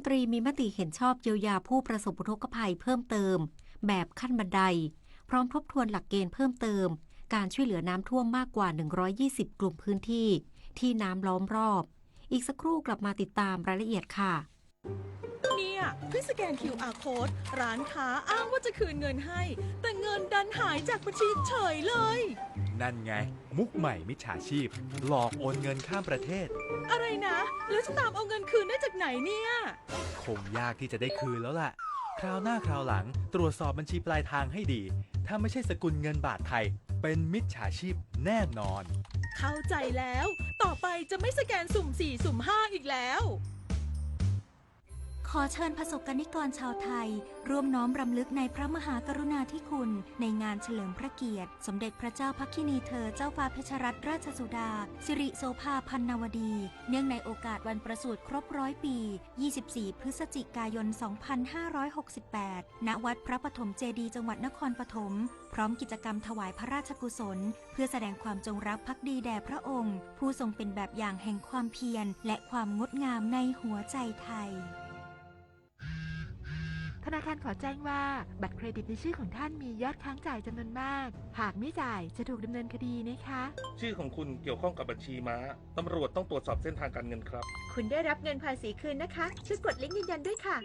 ตรีมีมติเห็นชอบเยียวยาผู้ประสบอุทกภัยเพิ่มเติมแบบขั้นบันไดพร้อมทบทวนหลักเกณฑ์เพิ่มเติมการช่วยเหลือน้ำท่วมมากกว่า120กลุ่มพื้นที่ที่น้ำล้อมรอบอีกสักครู่กลับมาติดตามรายละเอียดค่ะเนี่ยเพิ่งสแกน QR Code ร้านค้าอ้างว่าจะคืนเงินให้แต่เงินดันหายจากบัญชีเฉยเลยนั่นไงมุกใหม่มิจฉาชีพหลอกโอนเงินข้ามประเทศอะไรนะแล้วจะตามเอาเงินคืนได้จากไหนเนี่ยคงยากที่จะได้คืนแล้วล่ะคราวหน้าคราวหลังตรวจสอบบัญชีปลายทางให้ดีถ้าไม่ใช่สกุลเงินบาทไทยเป็นมิจฉาชีพแน่นอนเข้าใจแล้วต่อไปจะไม่สแกนสุ่ม4สุ่ม5อีกแล้วขอเชิญประสบกนิกรชาวไทยร่วมน้อมรำลึกในพระมหากรุณาธิคุณในงานเฉลิมพระเกียรติสมเด็จพระเจ้าพักคินีเธอเจ้าฟ้าเพชรรัตนราชสุดาสิริโสภาพันนวดีเนื่องในโอกาสวันประสูติครบ100 ปี24 พฤศจิกายน 2568 ณ วัดพระปฐมเจดีย์จังหวัดนครปฐมพร้อมกิจกรรมถวายพระราชกุศลเพื่อแสดงความจงรักภักดีแด่พระองค์ผู้ทรงเป็นแบบอย่างแห่งความเพียรและความงดงามในหัวใจไทยธนาคารขอแจ้งว่าบัตรเครดิตในชื่อของท่านมียอดค้างจ่ายจำนวนมากหากไม่จ่ายจะถูกดำเนินคดีนะคะชื่อของคุณเกี่ยวข้องกับบัญชีม้าตำรวจต้องตรวจสอบเส้นทางการเงินครับคุณได้รับเงินภาษีคืนนะคะช่วยกดลิงก์ยืนยันด้วยค่ะ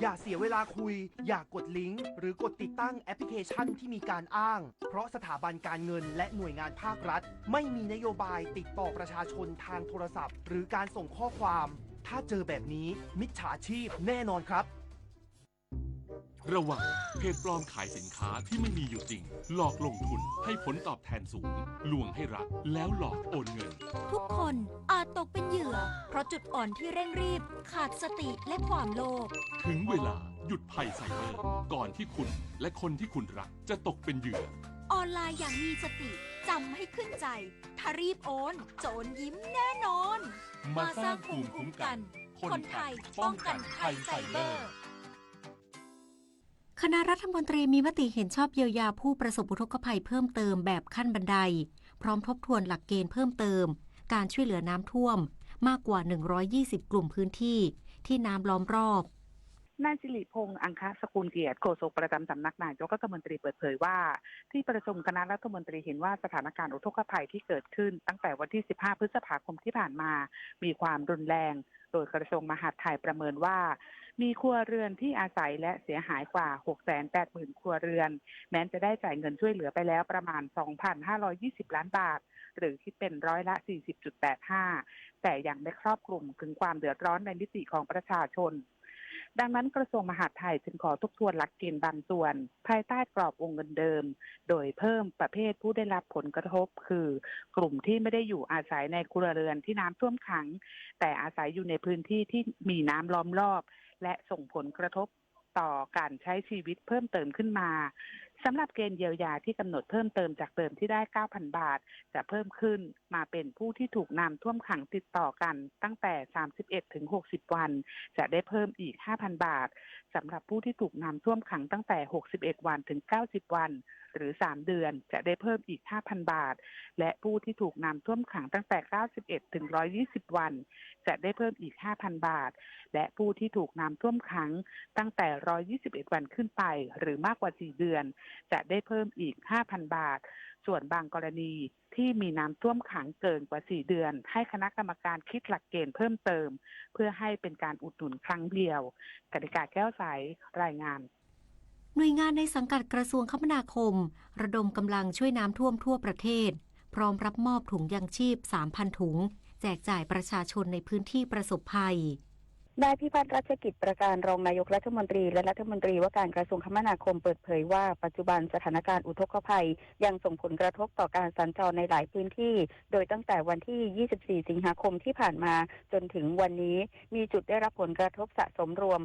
อย่าเสียเวลาคุยอย่ากดลิงก์หรือกดติดตั้งแอปพลิเคชันที่มีการอ้างเพราะสถาบันการเงินและหน่วยงานภาครัฐไม่มีนโยบายติดต่อประชาชนทางโทรศัพท์หรือการส่งข้อความถ้าเจอแบบนี้มิจฉาชีพแน่นอนครับระวังเพจปลอมขายสินค้าที่ไม่มีอยู่จริงหลอกลงทุนให้ผลตอบแทนสูงลวงให้รักแล้วหลอกโอนเงินทุกคนอาจตกเป็นเหยื่อเพราะจุดอ่อนที่เร่งรีบขาดสติและความโลภถึงเวลาหยุดภัยไซเบอร์ก่อนที่คุณและคนที่คุณรักจะตกเป็นเหยื่อออนไลน์อย่างมีสติจำให้ขึ้นใจถ้ารีบโอนโจรยิ้มแน่นอนมาสร้างภูมิคุ้มกันคนไทยป้องกันภัยไซเบอร์คณะรัฐมนตรีมีมติเห็นชอบเยียวยาผู้ประสบอุทกภัยเพิ่มเติมแบบขั้นบันไดพร้อมทบทวนหลักเกณฑ์เพิ่มเติมการช่วยเหลือน้ำท่วมมากกว่า120กลุ่มพื้นที่ที่น้ำล้อมรอบนายสิริพงษ์อังคสกุลเกียรติโฆษกประจำสำนักนายกรัฐมนตรีเปิดเผยว่าที่ประชุมคณะรัฐมนตรีเห็นว่าสถานการณ์อุทกภัยที่เกิดขึ้นตั้งแต่วันที่15พฤษภาคมที่ผ่านมามีความรุนแรงโดยกระทรวงมหาดไทยประเมินว่ามีครัวเรือนที่อาศัยและเสียหายกว่า 680,000 ครัวเรือนแม้จะได้จ่ายเงินช่วยเหลือไปแล้วประมาณ 2,520 ล้านบาทหรือคิดเป็นร้อยละ 40.85 แต่ยังไม่ครอบคลุมถึงความเดือดร้อนในมิติของประชาชนดังนั้นกระทรวงมหาดไทยจึงขอทบทวนหลักเกณฑ์บางส่วนภายใต้กรอบวงเงินเดิมโดยเพิ่มประเภทผู้ได้รับผลกระทบคือกลุ่มที่ไม่ได้อยู่อาศัยในครัวเรือนที่น้ำท่วมขังแต่อาศัยอยู่ในพื้นที่ที่มีน้ำล้อมรอบและส่งผลกระทบต่อการใช้ชีวิตเพิ่มเติมขึ้นมาสำหรับเกณฑ์เยียวยาที่กำหนดเพิ่มเติมจากเดิมที่ได้ 9,000 บาทจะเพิ่มขึ้นมาเป็นผู้ที่ถูกน้ำท่วมขังติดต่อกันตั้งแต่31ถึง60วันจะได้เพิ่มอีก 5,000 บาทสำหรับผู้ที่ถูกน้ำท่วมขังตั้งแต่61วันถึง90วันหรือ3เดือนจะได้เพิ่มอีก 5,000 บาทและผู้ที่ถูกน้ำท่วมขังตั้งแต่91ถึง120วันจะได้เพิ่มอีก 5,000 บาทและผู้ที่ถูกน้ำท่วมขังตั้งแต่121วันขึ้นไปหรือมากกว่า4เดือนจะได้เพิ่มอีก 5,000 บาทส่วนบางกรณีที่มีน้ำท่วมขังเกินกว่า4เดือนให้คณะกรรมการคิดหลักเกณฑ์เพิ่มเติมเพื่อให้เป็นการอุดหนุนครั้งเดียวกนิกาแก้วใสรายงานหน่วยงานในสังกัดกระทรวงคมนาคมระดมกำลังช่วยน้ำท่วมทั่วประเทศพร้อมรับมอบถุงยังชีพ 3,000 ถุงแจกจ่ายประชาชนในพื้นที่ประสบภัย นายพิพัฒน์รัชกิจประการรองนายกรัฐมนตรีและรัฐมนตรีว่าการกระทรวงคมนาคมเปิดเผยว่าปัจจุบันสถานการณ์อุทกภัยยังส่งผลกระทบต่อการสัญจรในหลายพื้นที่โดยตั้งแต่วันที่ 24 สิงหาคมที่ผ่านมาจนถึงวันนี้มีจุดได้รับผลกระทบสะสมรวม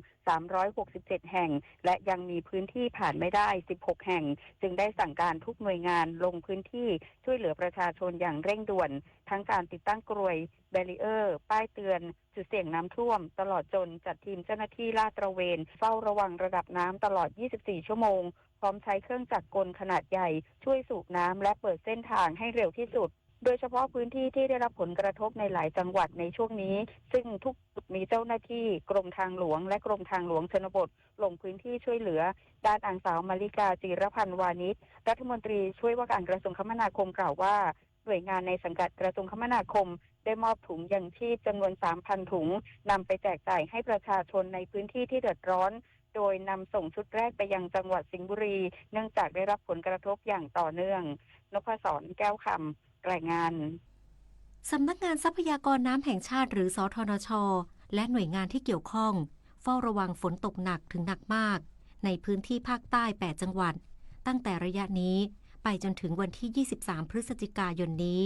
367 แห่งและยังมีพื้นที่ผ่านไม่ได้ 16 แห่งจึงได้สั่งการทุกหน่วยงานลงพื้นที่ช่วยเหลือประชาชนอย่างเร่งด่วนทั้งการติดตั้งกรวยแบรีเออร์ป้ายเตือนจุดเสี่ยงน้ำท่วมตลอดจนจัดทีมเจ้าหน้าที่ลาดตระเวนเฝ้าระวังระดับน้ำตลอด 24 ชั่วโมงพร้อมใช้เครื่องจักรกลขนาดใหญ่ช่วยสูบน้ำและเปิดเส้นทางให้เร็วที่สุด โดยเฉพาะพื้นที่ที่ได้รับผลกระทบในหลายจังหวัดในช่วงนี้ซึ่งทุกจุดมีเจ้าหน้าที่กรมทางหลวงและกรมทางหลวงชนบทลงพื้นที่ช่วยเหลือด้านนางสาวมาริกาจิรพันธ์วานิชรัฐมนตรีช่วยว่าการกระทรวงคมนาคมกล่าวว่าหน่วยงานในสังกัดกระทรวงคมนาคมได้มอบถุงยังชีพจำนวน 3,000 ถุงนำไปแจกจ่ายให้ประชาชนในพื้นที่ที่เดือดร้อนโดยนำส่งชุดแรกไปยังจังหวัดสิงห์บุรีเนื่องจากได้รับผลกระทบอย่างต่อเนื่องนพศรแก้วคำรายงานสำนักงานทรัพยากรน้ำแห่งชาติหรือสทนช และหน่วยงานที่เกี่ยวข้องเฝ้าระวังฝนตกหนักถึงหนักมากในพื้นที่ภาคใต้ 8 จังหวัดตั้งแต่ระยะนี้ไปจนถึงวันที่ 23 พฤศจิกายนนี้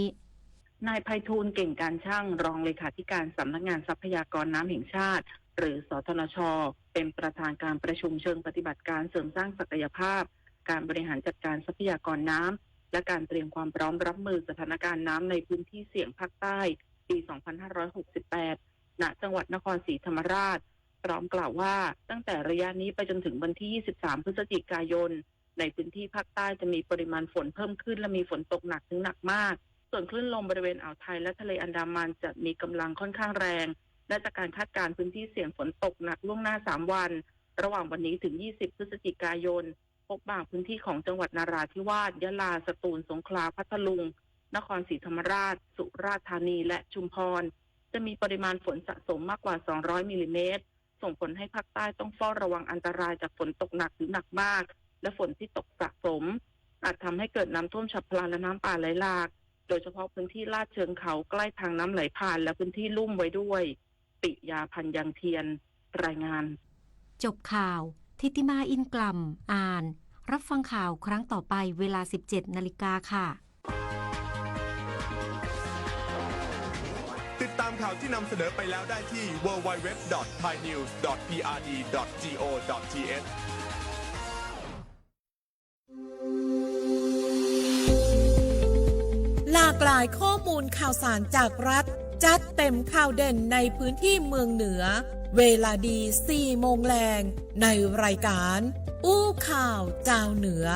นายไพฑูรย์เก่งการช่างรองเลขาธิการสำนักงานทรัพยากรน้ำแห่งชาติหรือสทนช.เป็นประธานการประชุมเชิงปฏิบัติการเสริมสร้างศักยภาพการบริหารจัดการทรัพยากรน้ำและการเตรียมความพร้อมรับมือสถานการณ์น้ำในพื้นที่เสี่ยงภาคใต้ปี 2568 ณ จังหวัดนครศรีธรรมราชพร้อมกล่าวว่าตั้งแต่ระยะนี้ไปจนถึงวันที่ 23 พฤศจิกายนในพื้นที่ภาคใต้จะมีปริมาณฝนเพิ่มขึ้นและมีฝนตกหนักถึงหนักมากส่วนคลื่นลมบริเวณอ่าวไทยและทะเลอันดามันจะมีกำลังค่อนข้างแรงและจากการคาดการณ์พื้นที่เสี่ยงฝนตกหนักล่วงหน้า 3 วันระหว่างวันนี้ถึง 20 พฤศจิกายนพบบางพื้นที่ของจังหวัดนราธิวาสยะลาสตูลสงขลาพัทลุงนครศรีธรรมราชสุราษฎร์ธานีและชุมพรจะมีปริมาณฝนสะสมมากกว่า 200 มิลลิเมตรส่งผลให้ภาคใต้ต้องเฝ้าระวังอันตรายจากฝนตกหนักถึงหนักมากและฝนที่ตกสะสมอาจทำให้เกิดน้ำท่วมฉับพลันและน้ำป่าไหลหลากโดยเฉพาะพื้นที่ลาดเชิงเขาใกล้ทางน้ำไหลผ่านและพื้นที่ลุ่มไว้ด้วยปิยาพันธ์ยังเทียนรายงานจบข่าวทิติมาอินกล่ำอ่านรับฟังข่าวครั้งต่อไปเวลา 17 นาฬิกาค่ะติดตามข่าวที่นำเสนอไปแล้วได้ที่ www.thainews.prd.go.thหลากหลายข้อมูลข่าวสารจากรัฐจัดเต็มข่าวเด่นในพื้นที่เมืองเหนือเวลาดี 4 โมงแรงในรายการอู้ข่าวเจ้าเหนือ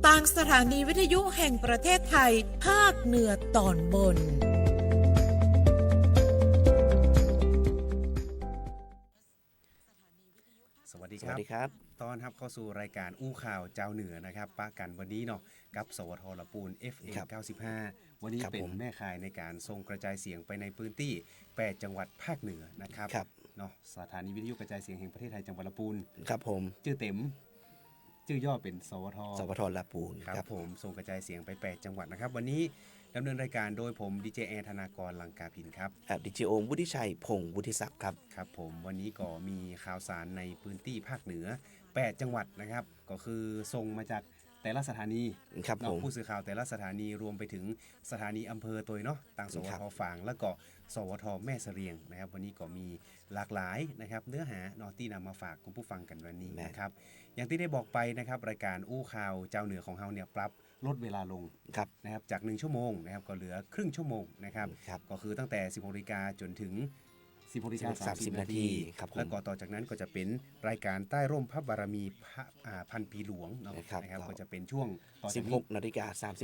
ต่างสถานีวิทยุแห่งประเทศไทยภาคเหนือตอนบนสวัสดีครับต้อนรับเข้าสู่รายการอู้ข่าวเจ้าเหนือนะครับปะกันวันนี้เนาะกับสวทลปูน FM 95วันนี้เป็นแม่ข่ายในการส่งกระจายเสียงไปในพื้นที่8จังหวัดภาคเหนือนะครับเนาะสถานีวิทยุกระจายเสียงแห่งประเทศไทยจังหวัดลำพูนครับผมชื่อเต็มชื่อย่อเป็นสวทลำพูนครับผมส่งกระจายเสียงไป8จังหวัดนะครับวันนี้ดำเนินรายการโดยผมดีเจแอร์ธนากรลังกาพินครับดีเจโอมวุฒิชัยพงศ์วุฒิศักดิ์ครับครับผมวันนี้ก็มีข่าวสารในพื้นที่ภาคเหนือ8จังหวัดนะครับก็คือส่งมาจากแต่ละสถานีครับผมผู้สื่อข่าวแต่ละสถานีรวมไปถึงสถานีอำเภอตัวเนาะต่างสวทฝางแล้วก็สวทแม่เสรียงนะครับวันนี้ก็มีหลากหลายนะครับเนื้อหาเนาะที่นำมาฝากคุณผู้ฟังกันวันนี้นะครับอย่างที่ได้บอกไปนะครับรายการอู้ข่าวเจ้าเหนือของเราเนี่ยปรับลดเวลาลงนะครับจาก1ชั่วโมงนะครับก็เหลือครึ่งชั่วโมงนะครับก็คือตั้งแต่ 16 นาฬิกาจนถึง10:30 นาทีแล้วก็ต่อจากนั้นก็จะเป็นรายการใต้ร่มพระบารมีพันปีหลวงนะครับก็จะเป็นช่วง16:30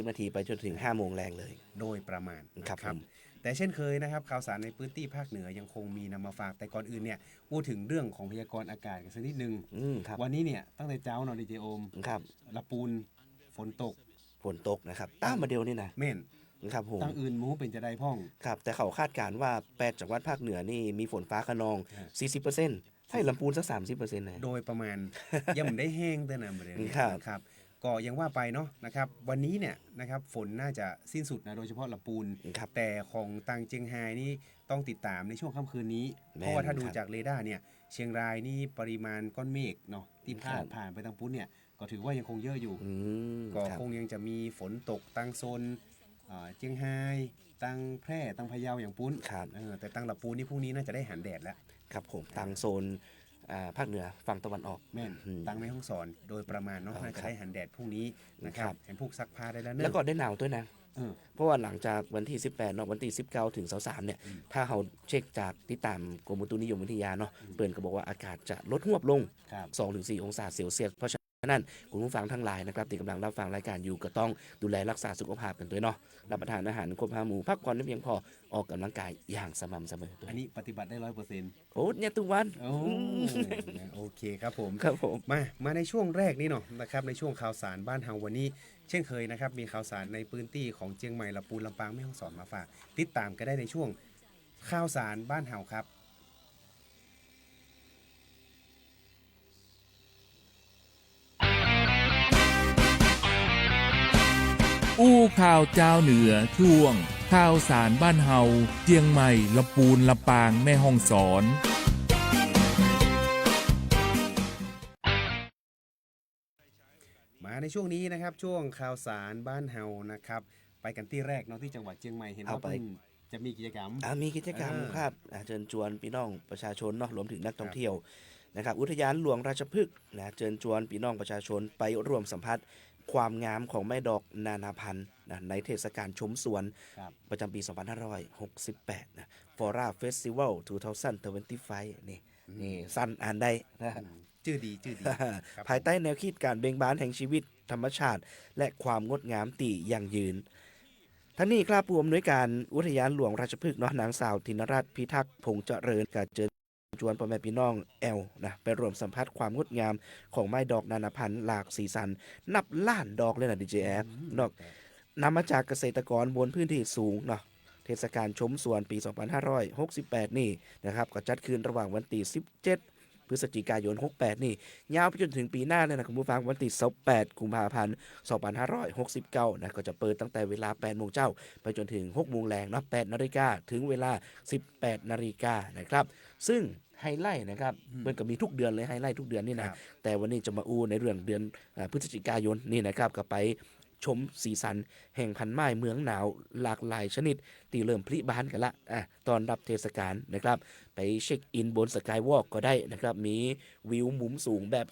นาทีไปจนถึง5 โมงแรงเลยโดยประมาณนะครับแต่เช่นเคยนะครับข่าวสารในพื้นที่ภาคเหนือยังคงมีนำมาฝากแต่ก่อนอื่นเนี่ยพูดถึงเรื่องของพยากรณ์อากาศกันสักนิดนึงวันนี้เนี่ยตั้งแต่เช้าเนาะดีเจโอมลำพูนฝนตกนะครับตั้งมาเดียวนี่นะแม่นครับผมตั้งอื่นมูเป็นจะได้พ่องครับแต่เขาคาดการณ์ว่า8จังหวัดภาคเหนือนี่มีฝนฟ้าคะนอง 40% ให้ลำพูนสัก 30% นะโดยประมาณ ยังไม่ได้แห้งแต่นะประเด็นนี้ครับก็ยังว่าไปเนาะนะครับวันนี้เนี่ยนะครับฝนน่าจะสิ้นสุดนะโดยเฉพาะลำพูนแต่ของตังเจียงไฮ้นี่ต้องติดตามในช่วงค่ำคืนนี้เพราะว่าถ้าดูจากเรดาร์เนี่ยเชียงรายนี่ปริมาณก้อนเมฆเนาะที่ผ่านไปทางปุ้นเนี่ยก็ถือว่ายังคงเยอะอยู่ก็คงยังจะมีฝนตกตั้งโซนเจียงไฮ้ตั้งแพร่ตั้งพะเยาอย่างปุ้นแต่ตั้งลำพูนนี่พรุ่งนี้น่าจะได้หันแดดแล้วครับผมตั้งโซนภาคเหนือฝั่งตะวันออกแม่นตั้งแม่ฮ่องสอนโดยประมาณเนาะน่าจะได้หันแดดพรุ่งนี้นะครับเห็นพวกซักผ้าได้แล้วเนอะแล้วก็ได้หนาวด้วยนะเพราะว่าหลังจากวันที่18เนาะวันที่19ถึง23เนี่ยถ้าเราเช็คจากติดตามกรมอุตุนิยมวิทยาเนาะเปิ้นก็บอกว่าอากาศจะลดหวบลง 2-4 องศาเซลเซียสเพราะ ฉะนั้นคุณผู้ฟังทั้งหลายนะครับที่กำลังรับฟังรายการอยู่ก็ต้องดูแลรักษาสุขภาพกันด้วยเนาะรับประทานอาหารครบ5 หมู่พักผ่อนให้เพียงพอออกกำลังกายอย่างสม่ำเสมอด้วย อันนี้ปฏิบัติได้ 100% โอ้เนี่ยทุกวัน โอเคครับผม ครับผม มาในช่วงแรกนี้เนาะนะครับในช่วงข่าวสารบ้านเฮาวันนี้ เช่นเคยนะครับมีข่าวสารในพื้นที่ของเชียงใหม่ลำพูนลำปางแม่ฮ่องสอนมาฝากติดตามก็ได้ในช่วงข่าวสารบ้านเฮาครับ อู้ข่าวเจ้าเหนือช่วงข่าวสารบ้านเฮาเจียงใหม่ลำปูนลำปางแม่ฮ่องสอนมาในช่วงนี้นะครับช่วงข่าวสารบ้านเฮานะครับไปกันที่แรกเนาะที่จังหวัดเชียงใหม่เห็นว่าเพิ่งจะมีกิจกรรม มีกิจกรรมครับเชิญชวนพี่น้องประชาชนเนาะรวมถึงนักท่องเที่ยวนะครับอุทยานหลวงราชพฤกษ์นะเชิญชวนพี่น้องประชาชนไปร่วมสัมผัสความงามของไม้ดอกนานาพันธุ์นะในเทศกาลชมสวนประจำปี 2568 นะ Flora Festival 2025 นี่สั้นอ่านได้นะ ชื่อดี ภายใต้แนวคิดการเบ่งบานแห่งชีวิตธรรมชาติ และความงดงามตียั่งยืนท่านนี้ครับผู้อำนวยการอุทยานหลวงราชพฤกษ์เนาะนางสาวธินรัตน์พิทักษ์พงษ์เจริญการเชิญชวนพ่อแม่พี่น้องนะไปร่วมสัมผัสความงดงามของไม้ดอกนานาพันธุ์หลากสีสันนับล้านดอกเลยนะดีเจแอฟนอกนำมาจากเกษตรกรบนพื้นที่สูงเนาะเทศกาลชมสวนปี 2568 นี่นะครับก็จัดขึ้นระหว่างวันที่ 17 พฤศจิกายน 68 นี่ยาวไปจนถึงปีหน้าเลยนะคุณผู้ฟังวันที่ 28 กุมภาพันธ์ 2569 นะก็จะเปิดตั้งแต่เวลา 8 โมงเช้าไปจนถึง 6 โมงแรงเนาะ 8 นาฬิกาถึงเวลา 18 นาฬิกานะครับซึ่งไฮไลท์นะครับมันก็มีทุกเดือนเลยไฮไลท์ทุกเดือนนี่นะแต่วันนี้จะมาอู้ในเรื่องเดือนพฤศจิกายนนี่นะครับก็ไปชมสีสันแห่งพันไม้เมืองหนาวหลากหลายชนิดที่เริ่มผลิบานกันละตอนรับเทศกาลนะครับไปเช็คอินบนสกายวอล์กก็ได้นะครับมีวิวมุมสูงแบบ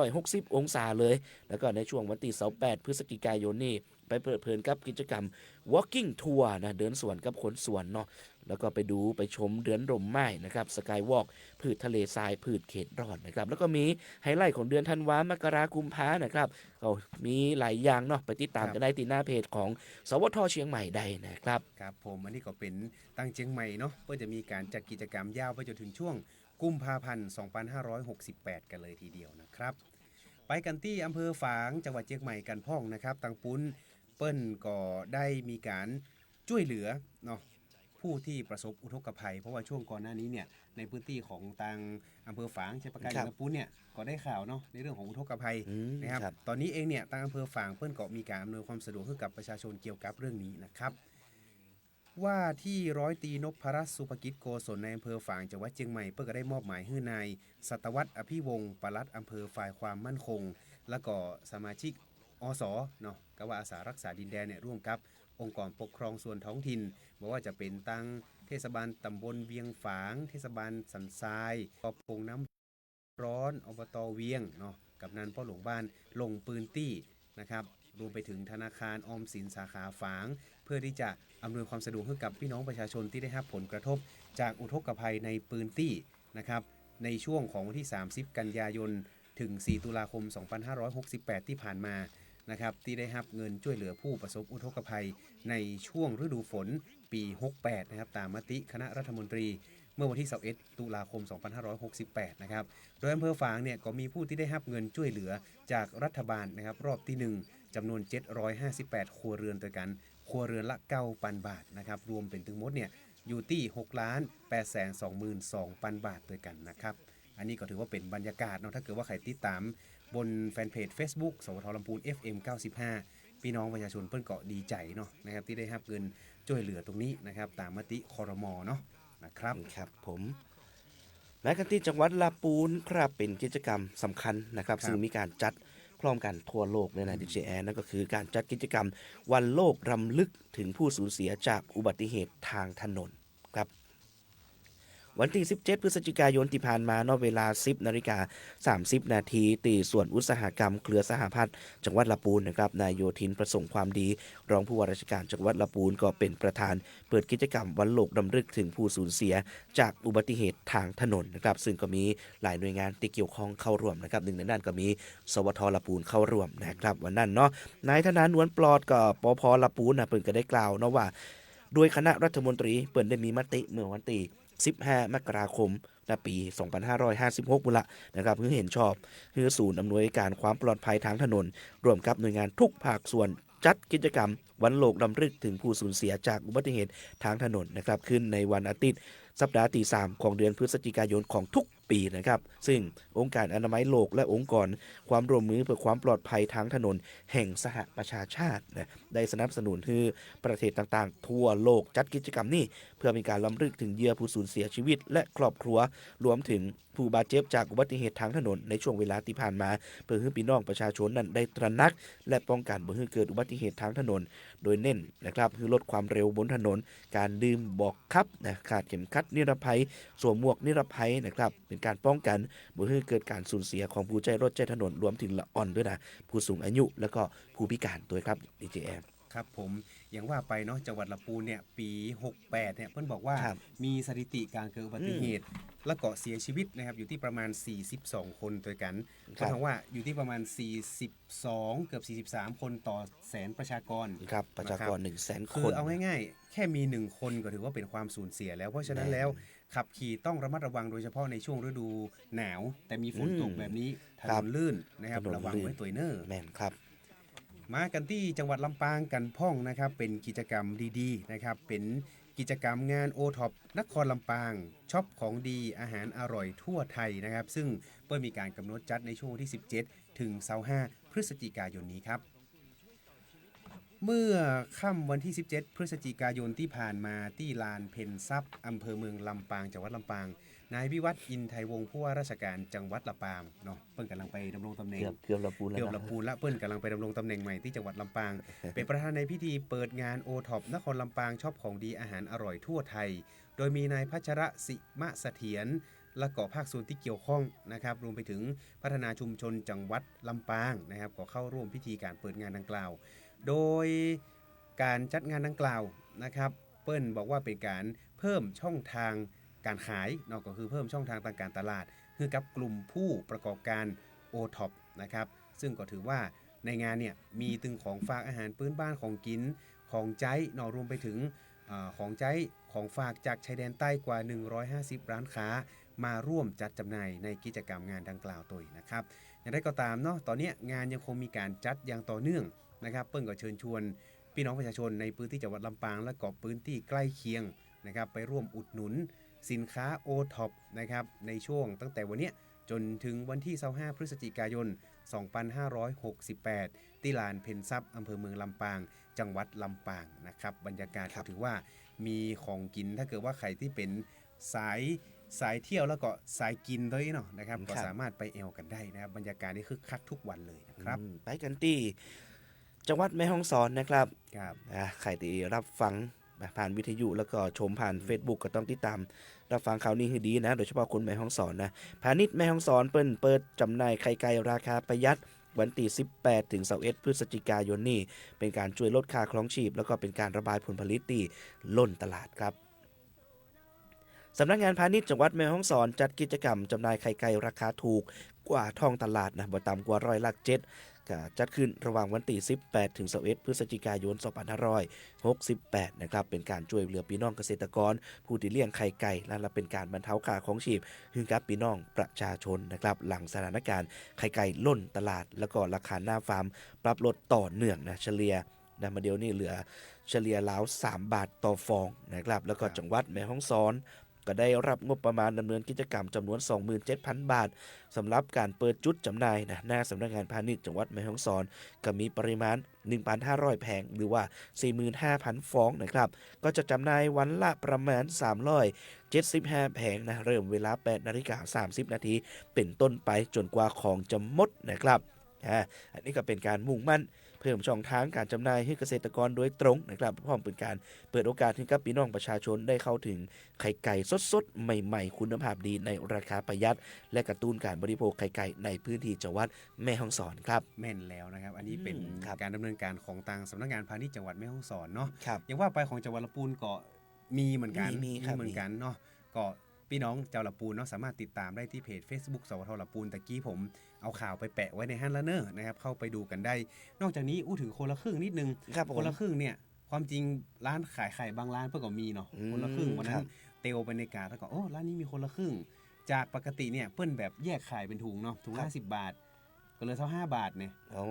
360 องศาเลยแล้วก็ในช่วงวันที่ 28 พฤศจิกายนนี่ไปเพลิดเพลินกับกิจกรรม walking tour นะเดินสวนกับคนสวนเนาะแล้วก็ไปชมเดือนร่มไม้นะครับสกายวอล์กพืชทะเลทรายพืชเขตร้อนนะครับแล้วก็มีไฮไลท์ของเดือนธันวามกราคมพานะครับก็มีหลายอย่างเนาะไปติดตามกันได้ที่หน้าเพจของสวทเชียงใหม่ได้นะครับครับผมอันนี้ก็เป็นตั้งเชียงใหม่เนาะเพื่อจะมีการจัดกิจกรรมยาวไปจนถึงช่วงกุมภาพันธ์ 2568 กันเลยทีเดียวนะครับไปกันที่อำเภอฝางจังหวัดเชียงใหม่กันพ่องนะครับตังปุ้นเปิ้ลก็ได้มีการช่วยเหลือเนาะผู้ที่ประสบอุทกภัยเพราะว่าช่วงก่อนหน้านี้เนี่ยในพื้นที่ของทางอำเภอฝางชัยประการตังปุ้นเนี่ยก็ได้ข่าวเนาะในเรื่องของอุทกภัยนะครับตอนนี้เองเนี่ยทางอำเภอฝางเปิ้ลก็มีการอำนวยความสะดวกให้กับประชาชนเกี่ยวกับเรื่องนี้นะครับว่าที่ร้อยตรีนพรัตน์สุภกิจโกศลในอำเภอฝางจังหวัดเชียงใหม่เพื่อก็ได้มอบหมายให้นายสัตวัฒน์อภิวงศ์ปลัดอำเภอฝ่ายความมั่นคงและก็สมาชิกอสเนาะก็ว่าอาสารักษาดินแดนเนี่ยร่วมกับองค์กรปกครองส่วนท้องถิ่นบอกว่าจะเป็นตั้งเทศบาลตำบลเวียงฝางเทศบาลสันทรายกอบพงน้ำร้อนอบตเวียงเนาะกับนันพ่อหลวงบ้านลงปืนตี้นะครับรวมไปถึงธนาคารออมสินสาขาฝางเพื่อที่จะอำนวยความสะดวกให้กับพี่น้องประชาชนที่ได้รับผลกระทบจากอุทกภัยในปืนตี้นะครับในช่วงของวันที่ 30 กันยายนถึง 4 ตุลาคม 2568 ที่ผ่านมานะครับที่ได้รับเงินช่วยเหลือผู้ประสบอุทกภัยในช่วงฤดูฝนปี 68 นะครับตามมติคณะรัฐมนตรีเมื่อวันที่ 21 ตุลาคม 2568 นะครับโดยอำเภอฝางเนี่ยก็มีผู้ที่ได้รับเงินช่วยเหลือจากรัฐบาลนะครับรอบที่ 1จำนวน 758 ครัวเรือนด้วยกันครัวเรือนละ 9,000 บาทนะครับรวมเป็นถึงหมดเนี่ยอยู่ที่ 6,822,000 บาทด้วยกันนะครับอันนี้ก็ถือว่าเป็นบรรยากาศเนาะถ้าเกิดว่าใครติดตามบนแฟนเพจ Facebook สวทลำพูน FM 95 พี่น้องประชาชนเพิ่นเกาะดีใจเนาะนะครับที่ได้รับเงินช่วยเหลือตรงนี้นะครับตามมติครม.เนาะนะครับครับผมแม้กันที่จังหวัดลำพูนครับเป็นกิจกรรมสำคัญนะครับซึ่งมีการจัดพร้อมกันทั่วโลกเลยนะดิเจแอนนั่นก็คือการจัดกิจกรรมวันโลกรำลึกถึงผู้สูญเสียจากอุบัติเหตุทางถนนครับ วันที่17พฤศจิกายนที่ผ่านมาเนาะเวลา 10:30 นาทีตีส่วนอุตสาหกรรมเครือสหพัฒน์จังหวัดลำพูนนะครับนายโยธินประสงค์ความดีรองผู้ว่าราชการจังหวัดลำพูนก็เป็นประธานเปิดกิจกรรมวันโลกรำลึกถึงผู้สูญเสียจากอุบัติเหตุทางถนนนะครับซึ่งก็มีหลายหน่วยงานที่เกี่ยวข้องเข้าร่วมนะครับหนึ่งในนั้นก็มีสวทลำพูนเข้าร่วมนะครับวันนั้นเนาะนายธนานวลปลอดก็ปภลำพูนเพิ่นก็ได้กล่าวเนาะว่าโดยคณะรัฐมนตรีเปิดได้มีมติเมื่อวันที่15 มกราคมปี 2556บุละนะครับเพื่อเห็นชอบเพื่อศูนย์อำนวยการความปลอดภัยทางถนนร่วมกับหน่วยงานทุกภาคส่วนจัดกิจกรรมวันโลกรำลึกถึงผู้สูญเสียจากอุบัติเหตุทางถนนนะครับขึ้นในวันอาทิตย์สัปดาห์ที่ 3 ของเดือนพฤศจิกายนของทุกปีนะครับซึ่งองค์การอนามัยโลกและองค์กรความร่วมมือเพื่อความปลอดภัยทางถนนแห่งสหประชาชาติได้สนับสนุนให้ประเทศต่างๆทั่วโลกจัดกิจกรรมนี้เพื่อเป็นการรำลึกถึงเหยื่อผู้สูญเสียชีวิตและครอบครัวรวมถึงผู้บาดเจ็บจากอุบัติเหตุทางถนนในช่วงเวลาที่ผ่านมาเพื่อให้พี่น้องประชาชนนั้นได้ตระหนักและป้องกันบ่ให้เกิดอุบัติเหตุทางถนนโดยเน้นนะครับคือลดความเร็วบนถนนการดื่มบอกขับขาดเข็มขัดนิรภัยสวมหมวกนิรภัยนะครับเป็นการป้องกันบ่ให้เกิดการสูญเสียของผู้ใช้รถใช้ถนนรวมถึงละอ่อนด้วยนะผู้สูงอายุแล้วก็ผู้พิการด้วยครับ DJM ครับผมอย่างว่าไปเนาะจังหวัดลำพูนเนี่ยปี68เนี่ยเพิ่นบอกว่ามีสถิติการเกิดอุบัติเหตุและก็เสียชีวิตนะครับอยู่ที่ประมาณ42คนด้วยกันก็ถือว่าอยู่ที่ประมาณ42เกือบ43คนต่อแสนประชากรครับประชากร 100,000 คนคือเอาง่ายๆแค่มี1คนก็ถือว่าเป็นความสูญเสียแล้วเพราะฉะนั้นแล้วขับขี่ต้องระมัดระวังโดยเฉพาะในช่วงฤดูหนาวแต่มีฝนตกแบบนี้ถนนลื่นนะครับระวังไว้ตัวเนอร์แม่นครับมากันที่จังหวัดลำปางกันพ่องนะครับเป็นกิจกรรมดีๆนะครับเป็นกิจกรรมงานโอท็อปนครลำปางช็อปของดีอาหารอร่อยทั่วไทยนะครับซึ่งเปิดมีการกำหนดจัดในช่วงที่17ถึง25พฤศจิกายนนี้ครับเมื่อค่ำวันที่17พฤศจิกายนที่ผ่านมาที่ลานเพ็ญทรัพย์อำเภอเมืองลำปางจังหวัดลำปางนายวิวัฒน์อินไทยวงศ์ผู้ว่าราชการจังหวัดลำปางเนาะเปิ้ลกำลังไปดำรงตำแหน่งเกือบลำพูนแล้วเปิ้ลกำลังไปดำรงตำแหน่งใหม่ที่จังหวัดลำปาง เป็นประธานในพิธีเปิดงานโอท็อปนครลำปางชอบของดีอาหารอร่อยทั่วไทยโดยมีนายพัชระศิมะเสถียรและก็ภาคส่วนที่เกี่ยวข้องนะครับรวมไปถึงพัฒนาชุมชนจังหวัดลำปางนะครับก็เข้าร่วมพิธีการเปิดงานดังกล่าวโดยการจัดงานดังกล่าวนะครับเปิ้ลบอกว่าเป็นการเพิ่มช่องทางการขายเนาะก็คือเพิ่มช่องทางทางการตลาดให้กับกลุ่มผู้ประกอบการโอท็อปนะครับซึ่งก็ถือว่าในงานเนี่ยมีตึงของฝากอาหารพื้นบ้านของกินของใจเนาะรวมไปถึงของใจของฝากจากชายแดนใต้กว่า150ร้านค้ามาร่วมจัดจำหน่ายในกิจกรรมงานดังกล่าวตัวนะครับอย่างไรก็ตามเนาะตอนนี้งานยังคงมีการจัดอย่างต่อเนื่องนะครับเปิ้ลก็เชิญชวนพี่น้องประชาชนในพื้นที่จังหวัดลำปางและก็พื้นที่ใกล้เคียงนะครับไปร่วมอุดหนุนสินค้าโอท็อปนะครับในช่วงตั้งแต่วันนี้จนถึงวันที่25พฤศจิกายน2568ที่ลานเพ็ญทรัพย์อำเภอเมืองลำปางจังหวัดลำปางนะครับบรรยากาศถือว่ามีของกินถ้าเกิดว่าใครที่เป็นสายเที่ยวแล้วก็สายกินด้วยเนาะนะครับก็สามารถไปแอลกันได้นะครับบรรยากาศนี่คึกคักทุกวันเลยนะครับไปกันที่จังหวัดแม่ฮ่องสอนนะครับใครที่รับฟังผ่านวิทยุแล้วก็ชมผ่าน Facebook ก็ต้องติดตามรับฟังข่าวนี้ให้ดีนะโดยเฉพาะคนแม่ฮ่องสอนนะพาณิชย์แม่ฮ่องสอนเปิดจำหน่ายไข่ไก่ราคาประหยัดวันที่18ถึง21พฤศจิกายนนี้เป็นการช่วยลดค่าครองชีพแล้วก็เป็นการระบายผลผลิตที่ล้นตลาดครับสำนักงานพาณิชย์จังหวัดแม่ฮ่องสอนจัดกิจกรรมจำหน่ายไข่ไก่ราคาถูกกว่าท้องตลาดนะบ่ต่ำกว่า7%จัดขึ้นระหว่างวันที่18ถึง21พฤศจิกายน2568นะครับเป็นการช่วยเหลือพี่น้องเกษตรกรผู้ที่เลี้ยงไข่ไก่และเป็นการบรรเทาค่าของชีพให้กับพี่น้องประชาชนนะครับหลังสถานการณ์ไข่ไก่ล้นตลาดแล้วก็ราคาหน้าฟาร์มปรับลดต่อเนื่องนะเฉลี่ยมาเดี๋ยวนี้เหลือเฉลี่ยแล้ว3 บาทต่อฟองนะครับแล้วก็จังหวัดแม่ฮ่องสอนก็ได้รับงบประมาณดำเนินกิจกรรมจำนวน 27,000 บาทสำหรับการเปิดจุดจำหน่ายหน้าสำนักงานพาณิชย์จังหวัดแม่ฮ่องสอนก็มีปริมาณ 1,500 แผงหรือว่า 45,000 ฟองนะครับก็จะจำหน่ายวันละประมาณ375 แผงนะเริ่มเวลา 8:30 น.เป็นต้นไปจนกว่าของจะหมดนะครับ อันนี้ก็เป็นการมุ่งมั่นเพิ่มช่องทางการจำหน่ายให้เกษตรกรโดยตรงนะครับพร้อมเป็นการเปิดโอกาสให้กับพี่น้องประชาชนได้เข้าถึงไข่ไก่สดๆใหม่ๆคุณภาพดีในราคาประหยัดและกระตุ้นการบริโภคไข่ไก่ในพื้นที่จังหวัดแม่ฮ่องสอนครับแม่นแล้วนะครับอันนี้เป็น ครับ การดำเนินการของทางสำนักงานพาณิชย์จังหวัดแม่ฮ่องสอนเนาะ ครับ อย่างว่าไปของจังหวัดลำพูนก็มีเหมือนกัน มีครับ เหมือนกันเนาะก็พี่น้องเจ้าลำพูนเนาะสามารถติดตามได้ที่เพจ Facebook สวทลำพูนตะกี้ผมเอาข่าวไปแปะไว้ในฮันแล้วเนอร์นะครับเข้าไปดูกันได้ นอกจากนี้อู้ถึงคนละครึ่งนิดนึง ครับผม คนละครึ่งเนี่ยความจริงร้านขายไข่บางร้านเพื่อก็มีเนาะคนละครึ่งวันนั้ ครั น บ เตลบรรยากาศแล้วก็โอ้ร้านนี้มีคนละครึ่ง จากปกติเนี่ยเปิ้นแบบแยกขายเป็นถุงเนาะถุงละ50 บาท ก็เลยเท่า5 บาทเนี่ย โอ้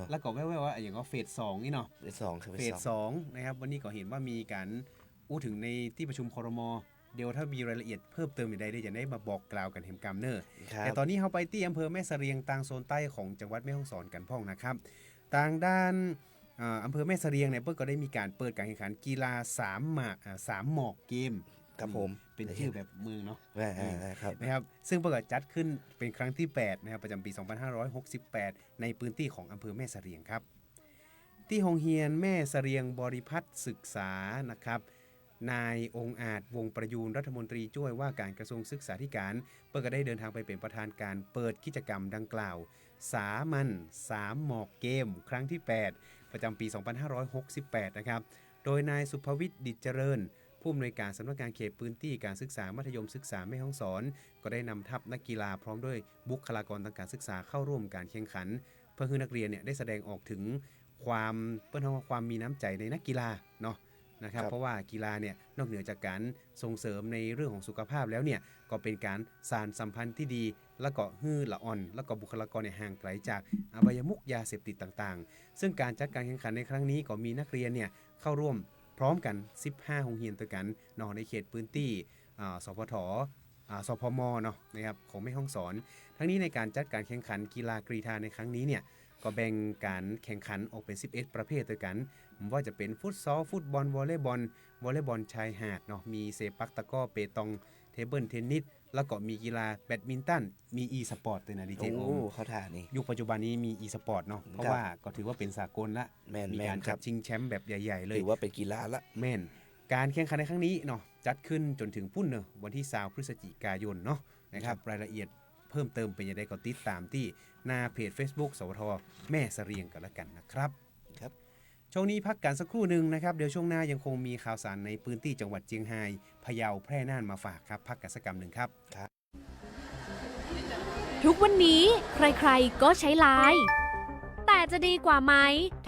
แล้วก็แว่วๆว่าอย่างก็เฟส2นี่เนาะ เฟสสองครับ เฟส2นะครับวันนี้ก็เห็นว่ามีการอู้ถึงในที่ประชุมครม.เดี๋ยวถ้ามีรายละเอียดเพิ่มเติมใดๆจะได้มาบอกกล่าวกันเห็นกำเนอร์ ครับ แต่ตอนนี้เขาไปที่อำเภอแม่เสรียงต่างโซนใต้ของจังหวัดแม่ฮ่องสอนกันพ่องนะครับทางด้านอำเภอแม่เสรียงเนี่ยเพิ่งก็ได้มีการเปิดการแข่งขันกีฬา3 หมอกเกม ครับผม เป็นชื่อแบบเมืองเนาะ ครับ นะครับซึ่งเพิ่งจัดขึ้นเป็นครั้งที่8นะครับประจำปี 2568 ในพื้นที่ของอำเภอแม่เสรียงครับ ที่โรงเรียนแม่เสรียงบริพัตรศึกษานะครับนายองค์อาจวงประยูนรัฐมนตรีช่วยว่าการกระทรวงศึกษาธิการเปิดก็ได้เดินทางไปเป็นประธานการเปิดกิจกรรมดังกล่าว3 หมอกเกม ครั้งที่ 8 ประจำปี 2568 นะครับโดยนายสุภวิทย์ดิจเจริญผู้อำนวยการสำนักงานเขตพื้นที่การศึกษามัธยมศึกษาแม่ฮ่องสอนก็ได้นำทัพนักกีฬาพร้อมด้วยบุคลากรทางการศึกษาเข้าร่วมการแข่งขัน เพื่อให้นักเรียนเนี่ยได้แสดงออกถึงความมีน้ำใจในนักกีฬาเนาะนะครับ ครับ เพราะว่ากีฬาเนี่ยนอกเหนือจากการส่งเสริมในเรื่องของสุขภาพแล้วเนี่ยก็เป็นการสานสัมพันธ์ที่ดี แล้วก็ฮื้อละอ่อน แล้วก็บุคลากรเนี่ยห่างไกลจากอบายมุขยาเสพติดต่างๆ ซึ่งการจัดการแข่งขันในครั้งนี้ก็มีนักเรียนเนี่ยเข้าร่วมพร้อมกัน 15 โรงเรียนตัวกันเนอในเขตพื้นที่สพทสพมเนาะนะครับของแม่ฮ่องสอน ทั้งนี้ในการจัดการแข่งขันกีฬากรีฑาในครั้งนี้เนี่ยก็แบ่งการแข่งขันออกเป็น 11 ประเภทด้วยกันว่าจะเป็นฟุตซอลฟุตบอลวอลเลย์บอลชายหาดเนาะมีเซปักตะกร้อเปตองเทเบิลเทนนิสแล้วก็มีกีฬาแบดมินตันมีอีสปอร์ตด้วยนะดีเจโอม เขาถ่านี่ ยุคปัจจุบันนี้มีอีสปอร์ตเนาะเพราะว่าก็ถือว่าเป็นสากลละ แม่น มีการ ครั จั บ ดชิงแชมป์แบบใหญ่ๆเลย ถือว่าเป็นกีฬาละ แม่นการแข่งขันในครั้งนี้เนาะจัดขึ้นจนถึงพุ่นเนอะวันที่20 พฤศจิกายนเนาะนะครับรายละเอียดเพิ่มเติมเป็นยังไงก็ติดตามที่หน้าเพจ Facebook สวทแม่เสรียงกันละกันนะครับ ครับ ช่วงนี้พักกันสักครู่หนึ่งนะครับเดี๋ยวช่วงหน้ายังคงมีข่าวสารในพื้นที่จังหวัดเชียงรายพะเยาแพร่น่านมาฝากครับพักกันสักกำหนึ่งครับ ทุกวันนี้ใครๆก็ใช้ไลน์แต่จะดีกว่าไหม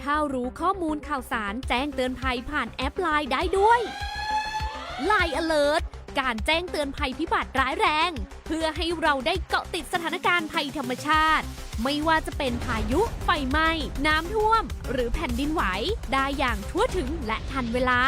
ถ้ารู้ข้อมูลข่าวสารแจ้งเตือนภัยผ่านแอปไลน์ได้ด้วย Line Alert การแจ้งเตือนภัยพิบัติร้ายแรง เพื่อให้เราได้เกาะติดสถานการณ์ภัยธรรมชาติ ไม่ว่าจะเป็นพายุไฟไหม้น้ำท่วม หรือแผ่นดินไหวได้อย่างทั่วถึงและทันเวลา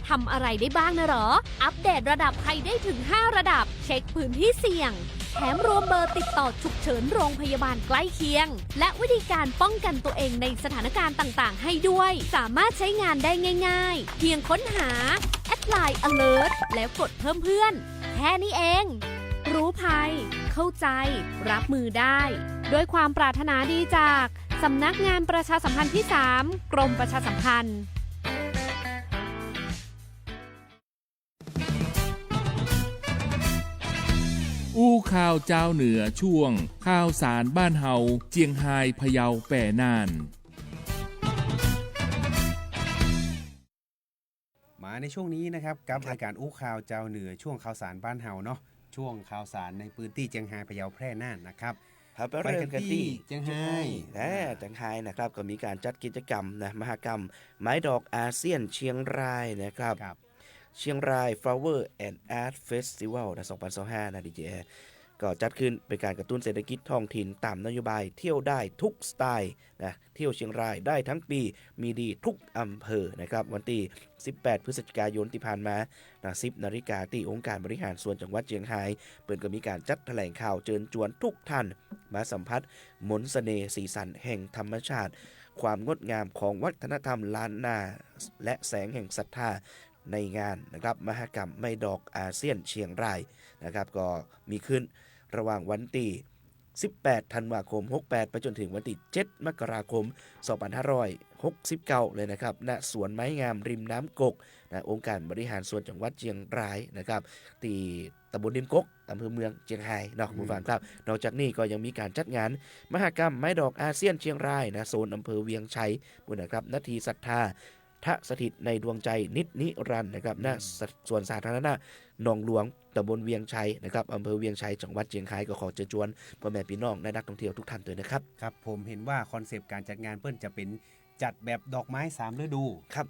ทำอะไรได้บ้างนะหรอ อัปเดตระดับภัยได้ถึง 5 ระดับ เช็คพื้นที่เสี่ยง แถมรวมเบอร์ติดต่อฉุกเฉินโรงพยาบาลใกล้เคียง และวิธีการป้องกันตัวเองในสถานการณ์ต่างๆ ให้ด้วย สามารถใช้งานได้ง่ายๆ เพียงค้นหา Line Alert แล้วกดเพิ่มเพื่อน แค่นี้เอง รู้ภัย เข้าใจ รับมือได้ด้วยความปรารถนาดีจากสำนักงานประชาสัมพันธ์ที่ 3 กรมประชาสัมพันธ์ อู้ข่าวเจ้าเหนือช่วงข่าวสารบ้านเฮาเจียงไฮ้พะเยาแป่น่าน มาในช่วงนี้นะครับกับรายการอู้ข่าวเจ้าเหนือช่วงข่าวสารบ้านเฮาเนาะช่วงข่าวสารในพื้นที่เชียงรายพะเยาแพร่น่านนะครับ ครับไปเริ่มกันที่ เชียงราย เชียงรายนะครับก็มีการจัดกิจกรรมนะมหกรรมไม้ดอกอาเซียนเชียงรายนะครับเชียงราย Flower and Art Festival นะ2025นะดีเจก็จัดขึ้นเป็นการกระตุ้นเศรษฐกิจท้องถิ่นตามนโยบายเที่ยวได้ทุกสไตล์นะเที่ยวเชียงรายได้ทั้งปีมีดีทุกอำเภอนะครับวันที่18 พฤศจิกายนที่ผ่านมานะ10 นาฬิกาที่องค์การบริหารส่วนจังหวัดเชียงรายเปิดก็มีการจัดแถลงข่าวเชิญชวนทุกท่านมาสัมผัสมนต์เสน่ห์สีสันแห่งธรรมชาติความงดงามของวัฒนธรรมล้านนาและแสงแห่งศรัทธาในงานนะครับมหกรรมไม้ดอกอาเซียนเชียงรายนะครับก็มีขึ้นระหว่างวันที่ 18 ธันวาคม 68 ไปจนถึงวันที่ 7 มกราคม 2569 เลยนะครับณสวนไม้งามริมน้ำกกนะองค์การบริหารส่วนจังหวัดเชียงรายนะครับที่ตำบลริมกกอำเภอเมืองเชียงรายเนาะคุณผู้ฟังครับนอกจากนี้ก็ยังมีการจัดงานมหกรรมไม้ดอกอาเซียนเชียงรายนะโซนอำเภอเวียงชัยนะครับนาทีศรัทธาทะสถิตในดวงใจนิรันดร์นะครับณส่วนสาธารณะหนองหลวงตำบลเวียงชัยนะครับอำเภอเวียงชัยจังหวัดเชียงรายก็ขอเชิญชวนพ่อแม่พี่น้องและนักท่องเที่ยวทุกท่านด้วยนะครับครับผมเห็นว่าคอนเซปต์การจัดงานเปิ้นจะเป็นจัดแบบดอกไม้3ฤดูครับ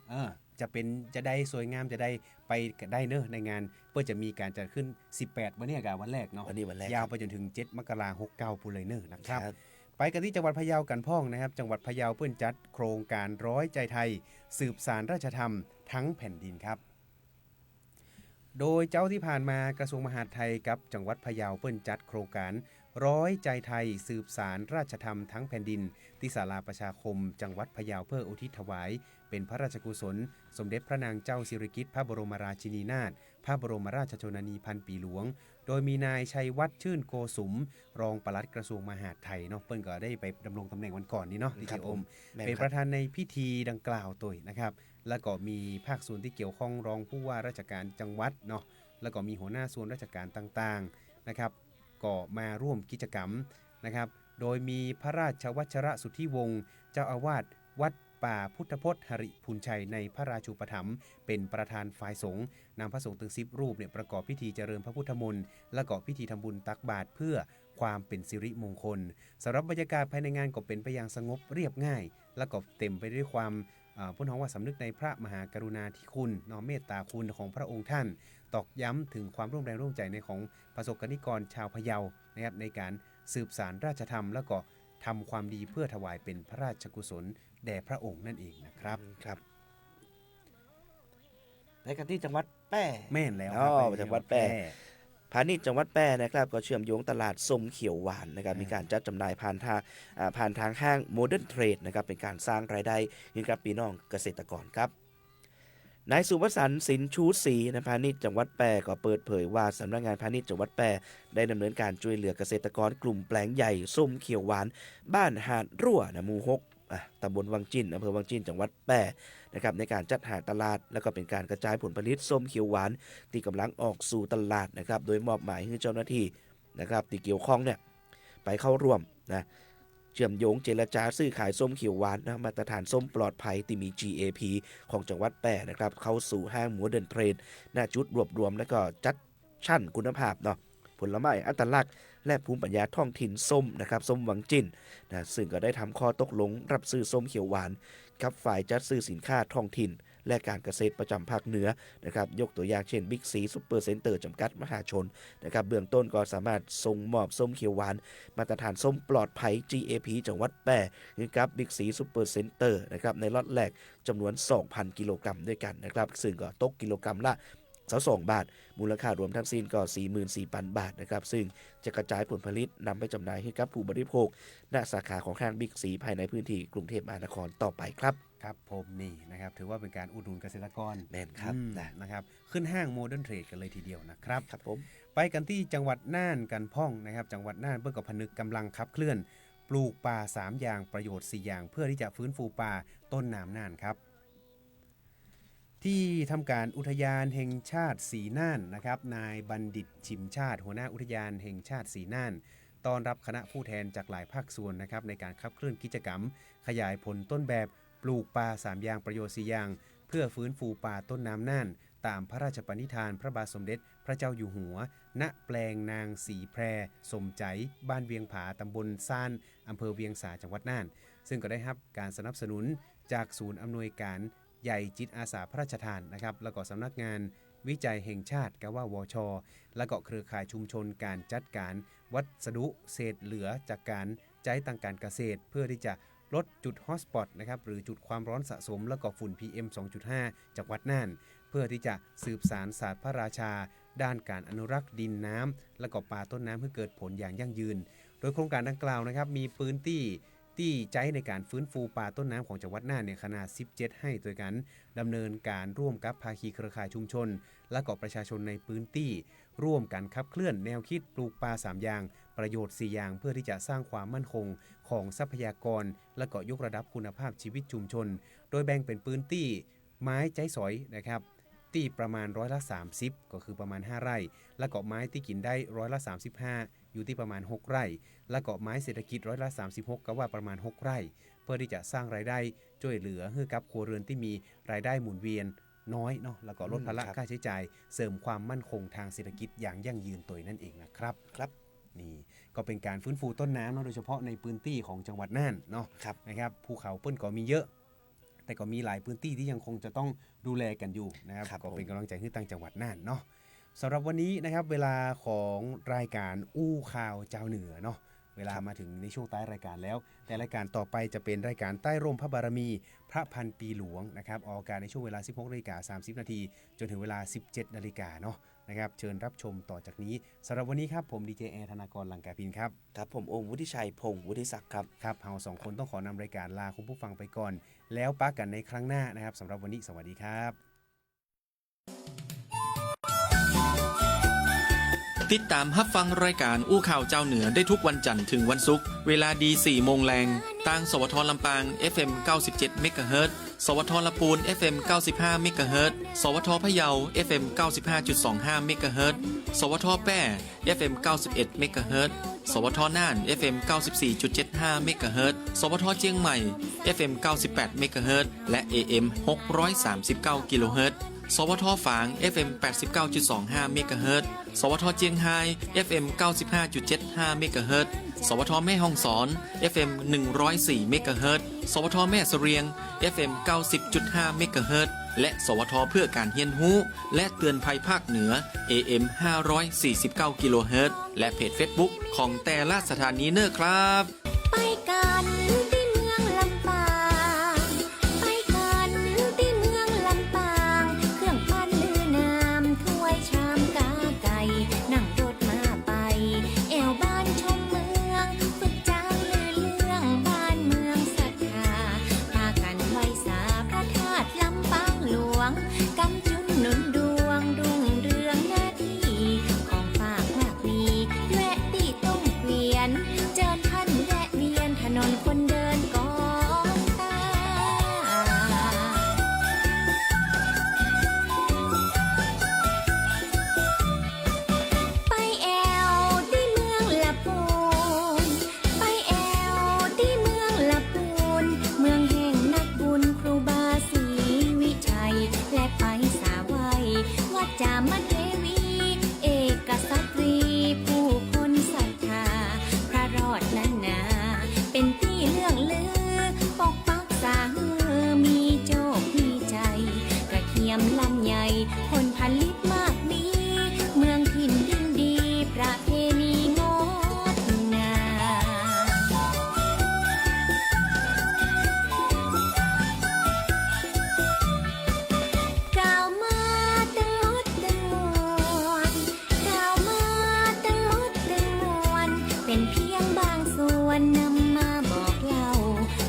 จะได้สวยงามจะได้ไปได้เนอะในงานเพื่อจะมีการจัดขึ้น18วันนี้กับวันแรกเนาะวันนี้วันแรกยาวไปจนถึง7 มกราคม 69ปุเลยเนอะนะครับไปกันที่จังหวัดพะเยากันพ่องนะครับจังหวัดพะเยาเปิ้นจัดโครงการร้อยใจไทยสืบสานราชธรรมทั้งแผ่นดินครับโดยเจ้าที่ผ่านมากระทรวงมหาดไทยกับจังหวัดพะเยาเปิ้นจัดโครงการร้อยใจไทยสืบสารราชธรรมทั้งแผ่นดินที่ศาลาประชาคมจังหวัดพะเยาเพื่ออุทิศถวายเป็นพระราชกุศลสมเด็จพระนางเจ้าสิริกิติ์พระบรมราชินีนาถพระบรมราชชนนีพันปีหลวงโดยมีนายชัยวัฒน์ชื่นโกสุมรองปลัดกระทรวงมหาดไทยเนาะเปิ้นก็ได้ไปดำรงตำแหน่งวันก่อนนี้เนาะที่เจอมเป็นประธานในพิธีดังกล่าวตัวนะครับแล้วก็มีภาคส่วนที่เกี่ยวข้องรองผู้ว่าราชการจังหวัดเนาะแล้วก็มีหัวหน้าส่วนราชการต่างๆนะครับก็มาร่วมกิจกรรมนะครับโดยมีพระราชวัชระสุทธิวงศ์เจ้าอาวาสวัดป่าพุทธพจน์หริพูนชัยในพระราชูปถัมภ์เป็นประธานฝ่ายสงฆ์นำพระสงฆ์ถึง10 รูปเนี่ยประกอบพิธีเจริญพระพุทธมนต์และก็พิธีทำบุญตักบาตรเพื่อความเป็นสิริมงคลสำหรับบรรยากาศภายในงานก็เป็นไปอย่างสงบเรียบง่ายและก็เต็มไปด้วยความพูดถึงว่าสำนึกในพระมหากรุณาธิคุณเมตตาคุณของพระองค์ท่านตอกย้ำถึงความร่วมแรงร่วมใจในของประสบกนิกรชาวพะเยานะครับในการสืบสานราชธรรมแล้วก็ทำความดีเพื่อถวายเป็นพระราชกุศลแด่พระองค์นั่นเองนะครับครับไปกันที่จังหวัดแพร่แม่นแล้วจังหวัดแพร่พาณิชย์จังหวัดแพร่นะครับก็เชื่อมโยงตลาดส้มเขียวหวานนะครับมีการจัดจำหน่ายผ่านทางห้างโมเดิร์นเทรดนะครับเป็นการสร้างรายได้ให้กับพี่น้องเกษตรกรครับนายสุวสันต์สินชูศรีในพาณิชย์จังหวัดแพร่ก็เปิดเผยว่าสำนักงานพาณิชย์จังหวัดแพร่ได้ดำเนินการช่วยเหลือเกษตรกรกลุ่มแปลงใหญ่ส้มเขียวหวานบ้านหาดรั่วหมู่6ตำบลวังจิ้นอำเภอวังจิ้นจังหวัดแพร่นะครับในการจัดหาตลาดแล้วก็เป็นการกระจายผลผลิตส้มเขียวหวานที่กำลังออกสู่ตลาดนะครับโดยมอบหมายให้เจ้าหน้าที่นะครับที่เกี่ยวข้องเนี่ยไปเข้าร่วมนะเชื่อมโยงเจรจาซื้อขายส้มเขียวหวานนะมาตรฐานส้มปลอดภัยที่มี GAP ของจังหวัดแพร่นะครับเข้าสู่ห้างโมเดิร์นเทรดหน้าจุดรวบรวมและก็จัดชั้นคุณภาพเนาะผลไม้อัตลักษณ์และภูมิปัญญาท้องถิ่นส้มนะครับส้มหวังจิ้นนะซึ่งก็ได้ทำข้อตกลงรับซื้อส้มเขียวหวานกับฝ่ายจัดซื้อสินค้าท้องถิ่นและการเกษตรประจำภาคเหนือนะครับยกตัวอย่างเช่นบิ๊กซีซุปเปอร์เซ็นเตอร์จำกัดมหาชนนะครับเบื้องต้นก็สามารถส่งมอบส้มเขียวหวานมาตรฐานส้มปลอดภัย GAP จังหวัดแพร่กับบิ๊กซีซุปเปอร์เซ็นเตอร์นะครับในล็อตแรกจำนวน 2,000 กิโลกรัมด้วยกันนะครับซึ่งก็ตกกิโลกรัมละ22 บาทมูลค่ารวมทั้งสิ้นก็ 44,000 บาทนะครับซึ่งจะกระจายผลผลิตนำไปจำหน่ายให้กับผู้บริโภคณสาขาของห้างบิ๊กซีภายในพื้นที่กรุงเทพมหานครต่อไปครับครับผมนี่นะครับถือว่าเป็นการอุดหนุนเกษตรกรแม่นครับนะครับขึ้นห้างโมเดิร์นเทรดกันเลยทีเดียวนะครับครับผมไปกันที่จังหวัดน่านกันพ่องนะครับจังหวัดน่านเพื่อกับพนึกกำลังขับเคลื่อนปลูกป่า3อย่างประโยชน์4อย่างเพื่อที่จะฟื้นฟูป่าต้นน้ำน่านครับที่ทำการอุทยานแห่งชาติสีน่านนะครับนายบัณฑิตชิมชาติหัวหน้าอุทยานแห่งชาติสีน่านต้อนรับคณะผู้แทนจากหลายภาคส่วนนะครับในการขับเคลื่อนกิจกรรมขยายผลต้นแบบปลูกป่า3อย่างประโยชน์4อย่างเพื่อฟื้นฟูป่าต้นน้ำน่านตามพระราชปณิธานพระบาทสมเด็จพระเจ้าอยู่หัวณแปลงนางสีแพรสมใจบ้านเวียงผาตำบลซ่านอำเภอเวียงสาจังหวัดน่านซึ่งก็ได้รับการสนับสนุนจากศูนย์อำนวยการใหญ่จิตอาสาพระราชทานนะครับแล้วก็สำนักงานวิจัยแห่งชาติกว่าวช.และก็เครือข่ายชุมชนการจัดการวัสดุเศษเหลือจากการใช้ทางการเกษตรเพื่อที่จะลดจุดฮอตสปอตนะครับหรือจุดความร้อนสะสมและก็ฝุ่น PM 2.5 จากวัดน่านเพื่อที่จะสืบสานศาสตร์พระราชาด้านการอนุรักษ์ดินน้ำและก็ป่าต้นน้ำให้เกิดผลอย่างยั่งยืนโดยโครงการดังกล่าวนะครับมีพื้นที่ใช้ในการฟื้นฟูป่าต้นน้ำของจังหวัดน่านเนี่ยขนาด17ให้ตัวกันดำเนินการร่วมกับภาคีเครือข่ายชุมชนและก็ประชาชนในพื้นที่ร่วมกันขับเคลื่อนแนวคิดปลูกป่า3อย่าง ประโยชน์4อย่างเพื่อที่จะสร้างความมั่นคงของทรัพยากรและก็ยกระดับคุณภาพชีวิตชุมชนโดยแบ่งเป็นพื้นที่ไม้ใจสอยนะครับที่ประมาณ30%ก็คือประมาณ5 ไร่และก็ไม้ที่กินได้35%อยู่ที่ประมาณ6 ไร่และก็ไม้เศรษฐกิจ36%ก็ว่าประมาณ6 ไร่เพื่อที่จะสร้างรายได้ช่วยเหลือให้กับครัวเรือนที่มีรายได้หมุนเวียนน้อยเนาะแล้วก็ลดภาระค่าใช้จ่ายเสริมความมั่นคงทางเศรษฐกิจอย่างยั่งยืนตัวนั่นเองนะครับครับนี่ก็เป็นการฟื้นฟูต้นน้ำเนาะโดยเฉพาะในพื้นที่ของจังหวัดน่านเนาะนะครับภูเขาเปิ้นก็มีเยอะแต่ก็มีหลายพื้นที่ที่ยังคงจะต้องดูแลกันอยู่นะครับก็เป็นกำลังใจให้ตั้งจังหวัดน่านเนาะสำหรับวันนี้นะครับเวลาของรายการอู้ข่าวเจ้าเหนือเนาะเวลามาถึงในช่วงท้ายรายการแล้วแต่รายการต่อไปจะเป็นรายการใต้ร่มพระบารมีพระพันปีหลวงนะครับออกอากาศในช่วงเวลา 16:30 นาทีจนถึงเวลา 17 นาฬิกาเนาะนะครับเชิญรับชมต่อจากนี้สำหรับวันนี้ครับผมดีเจแอร์ธนากร ลังกาพินครับครับผมองค์วุฒิชัยพงศ์วุฒิศักดิ์ครับครับเรา2 คนต้องขอนำรายการลาคุณผู้ฟังไปก่อนแล้วปะกันในครั้งหน้านะครับสำหรับวันนี้สวัสดีครับติดตามรับฟังรายการอู้ข่าวเจ้าเหนือได้ทุกวันจันทร์ถึงวันศุกร์เวลาดี 4 โมงแรงทางสวทลำปาง FM 97 เมกะเฮิรตซ์สวทลำพูน FM 95 เมกะเฮิรตซ์สวทพะเยา FM 95.25 เมกะเฮิรตซ์สวทแป้ FM 91 เมกะเฮิรตซ์สวทน่าน FM 94.75 เมกะเฮิรตซ์สวทเชียงใหม่ FM 98 เมกะเฮิรตซ์และ AM 639 กิโลเฮิรตซ์สวทฝาง FM 89.25 เมกะเฮิรตซ์สวทเจียงไฮ้ FM 95.75 เมกะเฮิรตซ์สวทแม่ฮ่องสอน FM 104 เมกะเฮิรตซ์สวทแม่เสรียง FM 90.5 เมกะเฮิรตซ์และสวทเพื่อการเรียนรู้และเตือนภัยภาคเหนือ AM 549 กิโลเฮิรตซ์และเพจ Facebook ของแต่ละสถานีเนอครับไปกันที่เมืองลำปางไปกันที่เมืองลำปางเครื่องปั้นลือน้ำถ้วยชามกาไก่นั่งรถมาไปแอวบ้านชมเมืองฝึกจางลือเรื่องบ้านเมืองศรัทธาพากันไหว้สาพระธาตุลำปางหลวงกำจุนหนุนดวงรุ่งเรืองหน้าที่ของฝากมากมีแวะตีต้งเกวียนเจิญท่านแวะเวียนถนนคนเดินกองตาไปแอวที่เมืองละปูนไปแอวที่เมืองละปูนเมืองแห่งนักบุญครูบาศรีวิชัยและไปสาวัยวัดจามเทวีเอกสัตรีผู้คนศรัทธาพระรอดนั้นนาเป็นที่เรื่องลือปกปักษามีโจกมีใจกระเทียมลำใหญ่คนผลิตมากมีเมืองถิ่นดินดีประเพณีงดงามกล่าวมาตั้งมดตั้งมวลกล่าวมาตั้งมดตั้งมวลเป็นเพียงบางส่วนนำมาบอกเล่า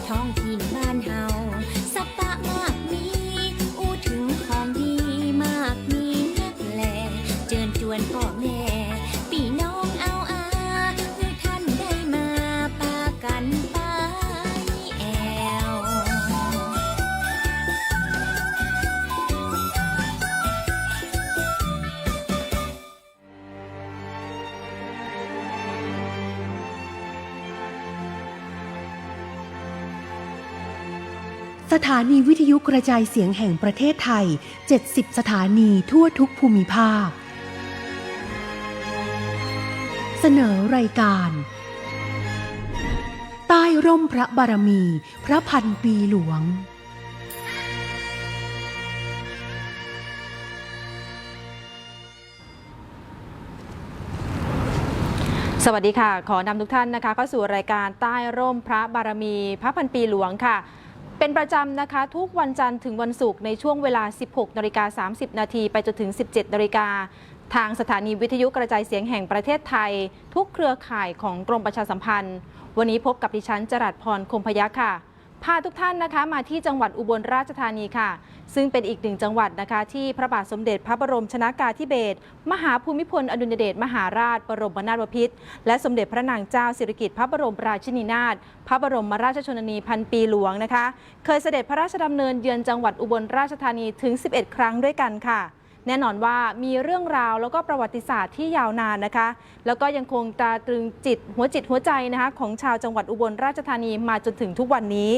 ท้องถิ่นบ้านเฮาสัปปะมากมีอู้ถึงของดีมากมีนักแลเจิญจวนพ่อแม่พี่น้องเอาอาคือท่านได้มาปากันไปแอว สถานีวิทยุกระจายเสียงแห่งประเทศไทย 70 สถานีทั่วทุกภูมิภาค เสนอรายการ ใต้ร่มพระบารมี พระพันปีหลวง สวัสดีค่ะขอนำทุกท่านนะคะเข้าสู่รายการใต้ร่มพระบารมีพระพันปีหลวงค่ะเป็นประจำนะคะทุกวันจันทร์ถึงวันศุกร์ในช่วงเวลา 16:30 นาทีไปจนถึง 17 นาฬิกาทางสถานีวิทยุกระจายเสียงแห่งประเทศไทยทุกเครือข่ายของกรมประชาสัมพันธ์วันนี้พบกับดิฉันจรัสพรคมพยัคฆ์ค่ะ พาทุกท่านนะคะมาที่จังหวัดอุบลราชธานีค่ะซึ่งเป็นอีกหนึ่งจังหวัดนะคะที่พระบาทสมเด็จพระบรมชนกาธิเบศรมหาภูมิพลอดุลยเดชมหาราชบรมนาถบพิตรและสมเด็จพระนางเจ้าสิริกิติ์พระบรมราชินีนาถพระบรมราชชนนีพันปีหลวงนะคะเคยเสด็จพระราชดำเนินเยือนจังหวัดอุบลราชธานีถึง 11 ครั้งด้วยกันค่ะแน่นอนว่ามีเรื่องราวแล้วก็ประวัติศาสตร์ที่ยาวนานนะคะแล้วก็ยังคงตราตรึงหัวใจนะคะของชาวจังหวัดอุบลราชธานีมาจนถึงทุกวันนี้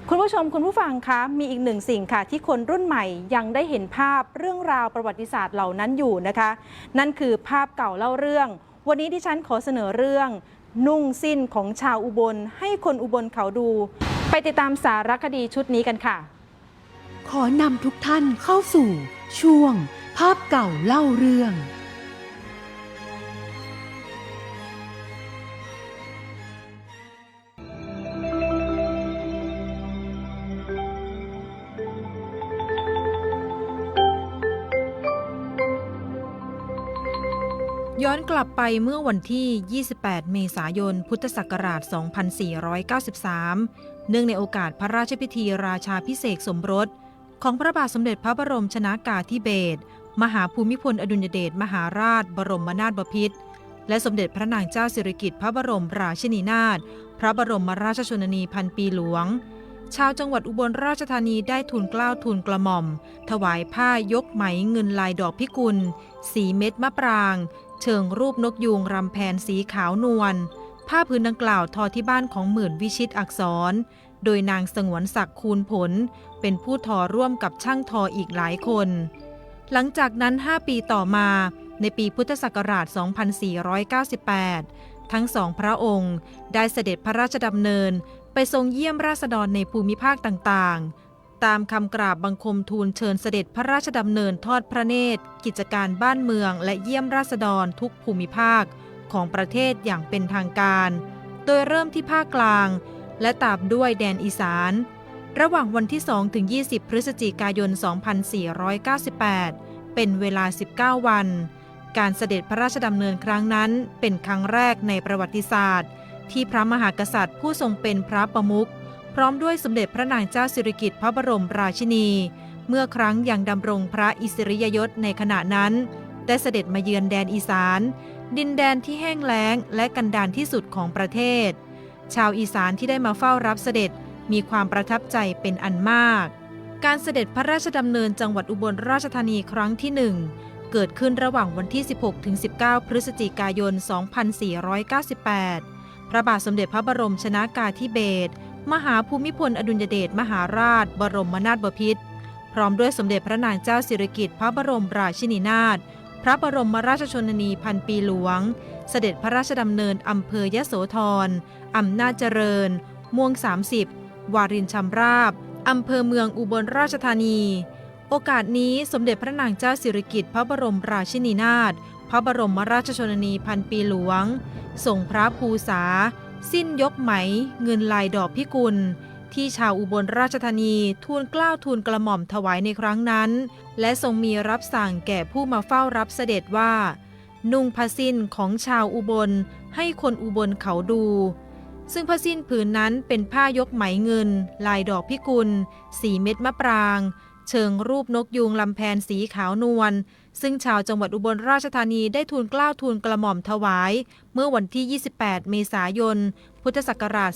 คุณผู้ชมคุณผู้ฟังคะมีอีกหนึ่งสิ่งค่ะที่คนรุ่นใหม่ยังได้เห็นภาพเรื่องราวประวัติศาสตร์เหล่านั้นอยู่นะคะนั่นคือภาพเก่าเล่าเรื่องวันนี้ดิฉันขอเสนอเรื่องนุ่งสิ้นของชาวอุบลให้คนอุบลเขาดูไปติดตามสารคดีชุดนี้กันค่ะขอนำทุกท่านเข้าสู่ช่วงภาพเก่าเล่าเรื่องย้อนกลับไปเมื่อวันที่ 28 เมษายน พุทธศักราช 2493 เนื่องในโอกาสพระราชพิธีราชาภิเษกสมรสของพระบาทสมเด็จพระบรมชนกาธิเบศรมหาภูมิพลอดุลยเดชมหาราชบรมนาถบพิตรและสมเด็จพระนางเจ้าสิริกิติ์พระบรมราชินีนาถพระบรมราชชนนีพันปีหลวงชาวจังหวัดอุบลราชธานีได้ทูลเกล้าทูลกระหม่อมถวายผ้ายกไหมเงินลายดอกพิกุลสีเม็ดมะปรางเชิงรูปนกยูงรำแพนสีขาวนวลผ้าพื้นดังกล่าวทอที่บ้านของหมื่นวิชิตอักษรโดยนางสงวนศักดิ์คูณผลเป็นผู้ทอร่วมกับช่างทออีกหลายคนหลังจากนั้น5 ปีต่อมาในปีพุทธศักราช 2498 ทั้งสองพระองค์ได้เสด็จพระราชดำเนินไปทรงเยี่ยมราษฎรในภูมิภาคต่างๆตามคำกราบบังคมทูลเชิญเสด็จพระราชดำเนินทอดพระเนตรกิจการบ้านเมืองและเยี่ยมราษฎรทุกภูมิภาคของประเทศอย่างเป็นทางการโดยเริ่มที่ภาคกลางและตามด้วยแดนอีสานระหว่างวันที่2 ถึง 20 พฤศจิกายน 2498 เป็นเวลา 19 วันการเสด็จพระราชดำเนินครั้งนั้นเป็นครั้งแรกในประวัติศาสตร์ที่พระมหากษัตริย์ผู้ทรงเป็นพระประมุขพร้อมด้วยสมเด็จพระนางเจ้าสิริกิติ์พระบรมราชินีเมื่อครั้งยังดำรงพระอิสริยยศในขณะนั้นได้เสด็จมาเยือนแดนอีสานดินแดนที่แห้งแล้งและกันดารที่สุดของประเทศชาวอีสานที่ได้มาเฝ้ารับเสด็จมีความประทับใจเป็นอันมากการเสด็จพระราชดำเนินจังหวัดอุบลราชธานีครั้งที่ 1เกิดขึ้นระหว่างวันที่ 16 ถึง 19 พฤศจิกายน 2498 พระบาทสมเด็จพระบรมชนกาธิเบศรมหาภูมิพลอดุลยเดชมหาราชบรมนาถบพิตรพร้อมด้วยสมเด็จพระนางเจ้าสิริกิติ์พระบรมราชินีนาถพระบรมราชชนนีพันปีหลวงเสด็จพระราชดำเนินอำเภอยโสธรอำนาจเจริญม่วง 30 วารินชำราบอำเภอเมืองอุบลราชธานีโอกาสนี้สมเด็จพระนางเจ้าสิริกิติ์พระบรมราชินีนาถพระบรมราชชนนีพันปีหลวงทรงพระภูษาสิ้นยกไหมเงินลายดอกพิกุลที่ชาวอุบลราชธานีทูลเกล้าทูลกระหม่อมถวายในครั้งนั้นและทรงมีรับสั่งแก่ผู้มาเฝ้ารับเสด็จว่านุ่งผ้าสิ้นของชาวอุบลให้คนอุบลเขาดูซึ่งผ้าสิ้นผืนนั้นเป็นผ้ายกไหมเงินลายดอกพิกุลสีเม็ดมะปรางเชิงรูปนกยูงลำแพนสีขาวนวลซึ่งชาวจังหวัดอุบลราชธานีได้ทูลเกล้าทูลกระหม่อมถวายเมื่อวันที่ 28 เมษายน พุทธศักราช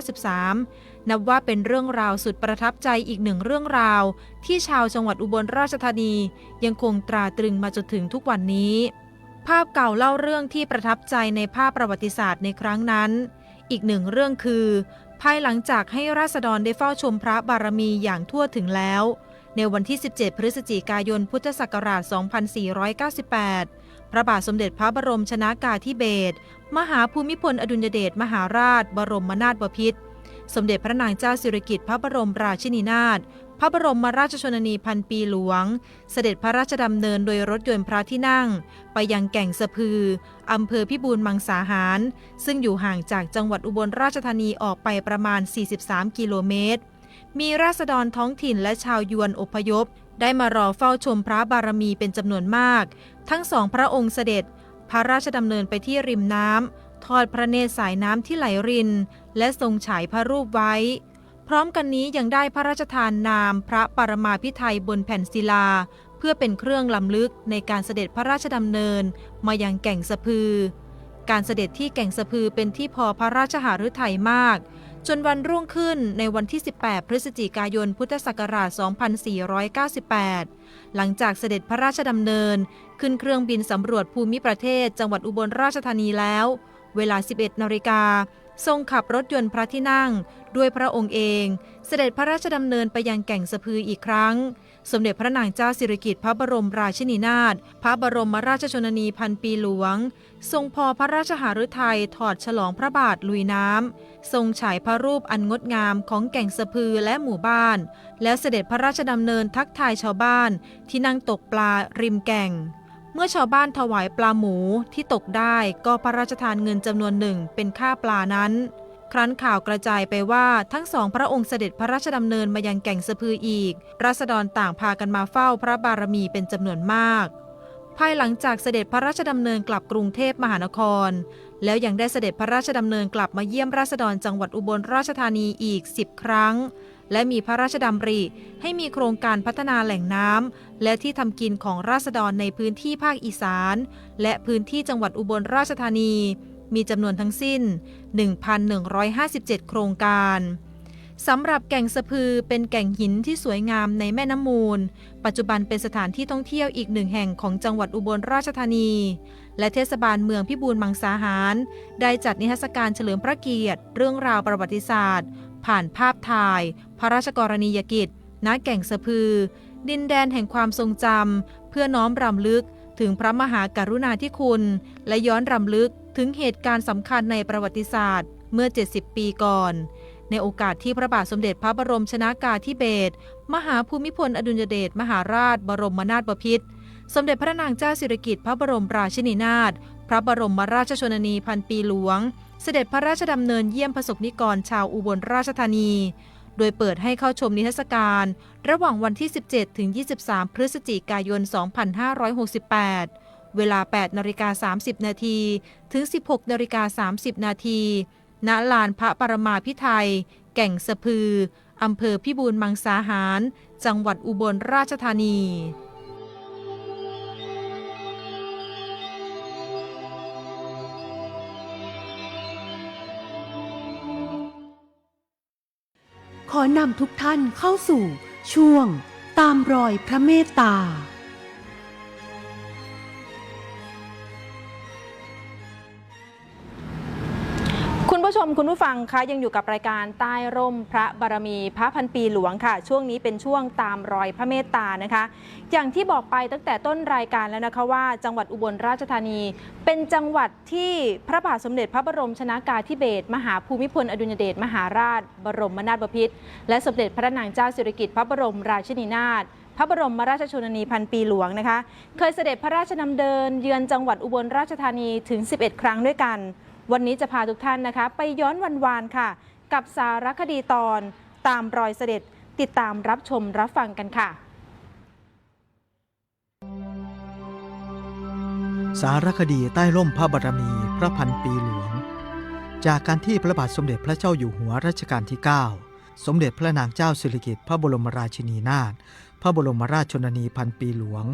2493 นับว่าเป็นเรื่องราวสุดประทับใจอีกหนึ่งเรื่องราวที่ชาวจังหวัดอุบลราชธานียังคงตราตรึงมาจนถึงทุกวันนี้ภาพเก่าเล่าเรื่องที่ประทับใจในภาพประวัติศาสตร์ในครั้งนั้นอีกหนึ่งเรื่องคือภายหลังจากให้ราษฎรได้เฝ้าชมพระบารมีอย่างทั่วถึงแล้วในวันที่ 17 พฤศจิกายน พุทธศักราช 2498 พระบาทสมเด็จพระบรมชนกาธิเบศรมหาภูมิพลอดุลยเดชมหาราชบรมนาถบพิตรสมเด็จพระนางเจ้าสิริกิติ์พระบรมราชินีนาถพระบรมราชชนนีพันปีหลวงเสด็จพระราชดำเนินโดยรถยนต์พระที่นั่งไปยังแก่งสะพืออำเภอพิบูลมังสาหารซึ่งอยู่ห่างจากจังหวัดอุบลราชธานีออกไปประมาณ 43 กิโลเมตรมีราษฎรท้องถิ่นและชาวยวนอพยพได้มารอเฝ้าชมพระบารมีเป็นจำนวนมากทั้งสองพระองค์เสด็จพระราชดำเนินไปที่ริมน้ำ ทอดพระเนตรสายน้ำที่ไหลรินและทรงฉายพระรูปไว้พร้อมกันนี้ยังได้พระราชทานนามพระปรมาภิไธยบนแผ่นศิลาเพื่อเป็นเครื่องล้ำลึกในการเสด็จพระราชดำเนินมายังแก่งสะพือการเสด็จที่แก่งสะพือเป็นที่พอพระราชหฤทัยมากจนวันรุ่งขึ้นในวันที่ 18 พฤศจิกายน พุทธศักราช 2498 หลังจากเสด็จพระราชดำเนินขึ้นเครื่องบินสำรวจภูมิประเทศจังหวัดอุบลราชธานีแล้วเวลา 11 นาฬิกาทรงขับรถยนต์พระที่นั่งด้วยพระองค์เองเสด็จพระราชดำเนินไปยังแก่งสะพืออีกครั้งสมเด็จพระนางเจ้าสิริกิติ์พระบรมราชินีนาถพระบรมราชชนนีพันปีหลวงทรงพอพระราชหฤทัยถอดฉลองพระบาทลุยน้ำทรงฉายพระรูปอันงดงามของแก่งสะพือและหมู่บ้านแล้วเสด็จพระราชดำเนินทักทายชาวบ้านที่นั่งตกปลาริมแก่งเมื่อชาวบ้านถวายปลาหมูที่ตกได้ก็พระราชทานเงินจำนวนหนึ่งเป็นค่าปลานั้นครั้นข่าวกระจายไปว่าทั้งสองพระองค์เสด็จพระราชดำเนินมายังแก่งสะพืออีกราษฎรต่างพากันมาเฝ้าพระบารมีเป็นจำนวนมากภายหลังจากเสด็จพระราชดำเนินกลับกรุงเทพมหานครแล้วยังได้เสด็จพระราชดำเนินกลับมาเยี่ยมราษฎรจังหวัดอุบลราชธานีอีก10 ครั้งและมีพระราชดำริให้มีโครงการพัฒนาแหล่งน้ำและที่ทำกินของราษฎรในพื้นที่ภาคอีสานและพื้นที่จังหวัดอุบลราชธานีมีจำนวนทั้งสิ้น 1,157 โครงการสำหรับแก่งสะพือเป็นแก่งหินที่สวยงามในแม่น้ำมูลปัจจุบันเป็นสถานที่ท่องเที่ยวอีกหนึ่งแห่งของจังหวัดอุบลราชธานีและเทศบาลเมืองพิบูลมังสาหารได้จัดนิทรรศการเฉลิมพระเกียรติเรื่องราวประวัติศาสตร์ผ่านภาพถ่ายพระราชกรณียกิจณแก่งสะพือดินแดนแห่งความทรงจำเพื่อน้อมรำลึกถึงพระมหากรุณาธิคุณและย้อนรำลึกถึงเหตุการณ์สำคัญในประวัติศาสตร์เมื่อ 70 ปีก่อนในโอกาสที่พระบาทสมเด็จพระบรมชนกาธิเบศรมหาภูมิพลอดุลยเดชมหาราชบรมนาถบพิตรสมเด็จพระนางเจ้าสิริกิติ์พระบรมราชินีนาถพระบรมราชชนนีพันปีหลวงเสด็จพระราชดำเนินเยี่ยมประสบนิกรชาวอุบลราชธานีโดยเปิดให้เข้าชมนิทรรศการระหว่างวันที่ 17 ถึง 23 พฤศจิกายน 2568 เวลา 8:30 นาทีถึง 16:30 นาทีณ ลานพระปรมาภิไธยแก่งสะพืออำเภอพิบูลมังสาหารจังหวัดอุบลราชธานีขอนำทุกท่านเข้าสู่ช่วงตามรอยพระเมตตาคุณผู้ชมคุณผู้ฟังคะยังอยู่กับรายการใต้ร่มพระบารมีพระพันปีหลวงค่ะช่วงนี้เป็นช่วงตามรอยพระเมตตานะคะอย่างที่บอกไปตั้งแต่ต้นรายการแล้วนะคะว่าจังหวัดอุบลราชธานีเป็นจังหวัดที่พระบาทสมเด็จพระบรมชนกาธิเบศรมหาภูมิพลอดุลยเดชมหาราชบรมนาถบพิตรและสมเด็จพระนางเจ้าสิริกิติ์พระบรมราชินีนาถพระบรมราชชนนีพันปีหลวงนะคะเคยเสด็จพระราชดำเนินเยือนจังหวัดอุบลราชธานีถึง11 ครั้งด้วยกันวันนี้จะพาทุกท่านนะคะไปย้อนวันวานค่ะกับสารคดีตอนตามรอยเสด็จติดตามรับชมรับฟังกันค่ะสารคดีใต้ร่มพระบารมีพระพันปีหลวงจากการที่พระบาทสมเด็จพระเจ้าอยู่หัวรัชกาลที่ 9 สมเด็จพระนางเจ้าสิริกิติ์พระบรมราชินีนาถพระบรมราชชนนีพันปีหลวง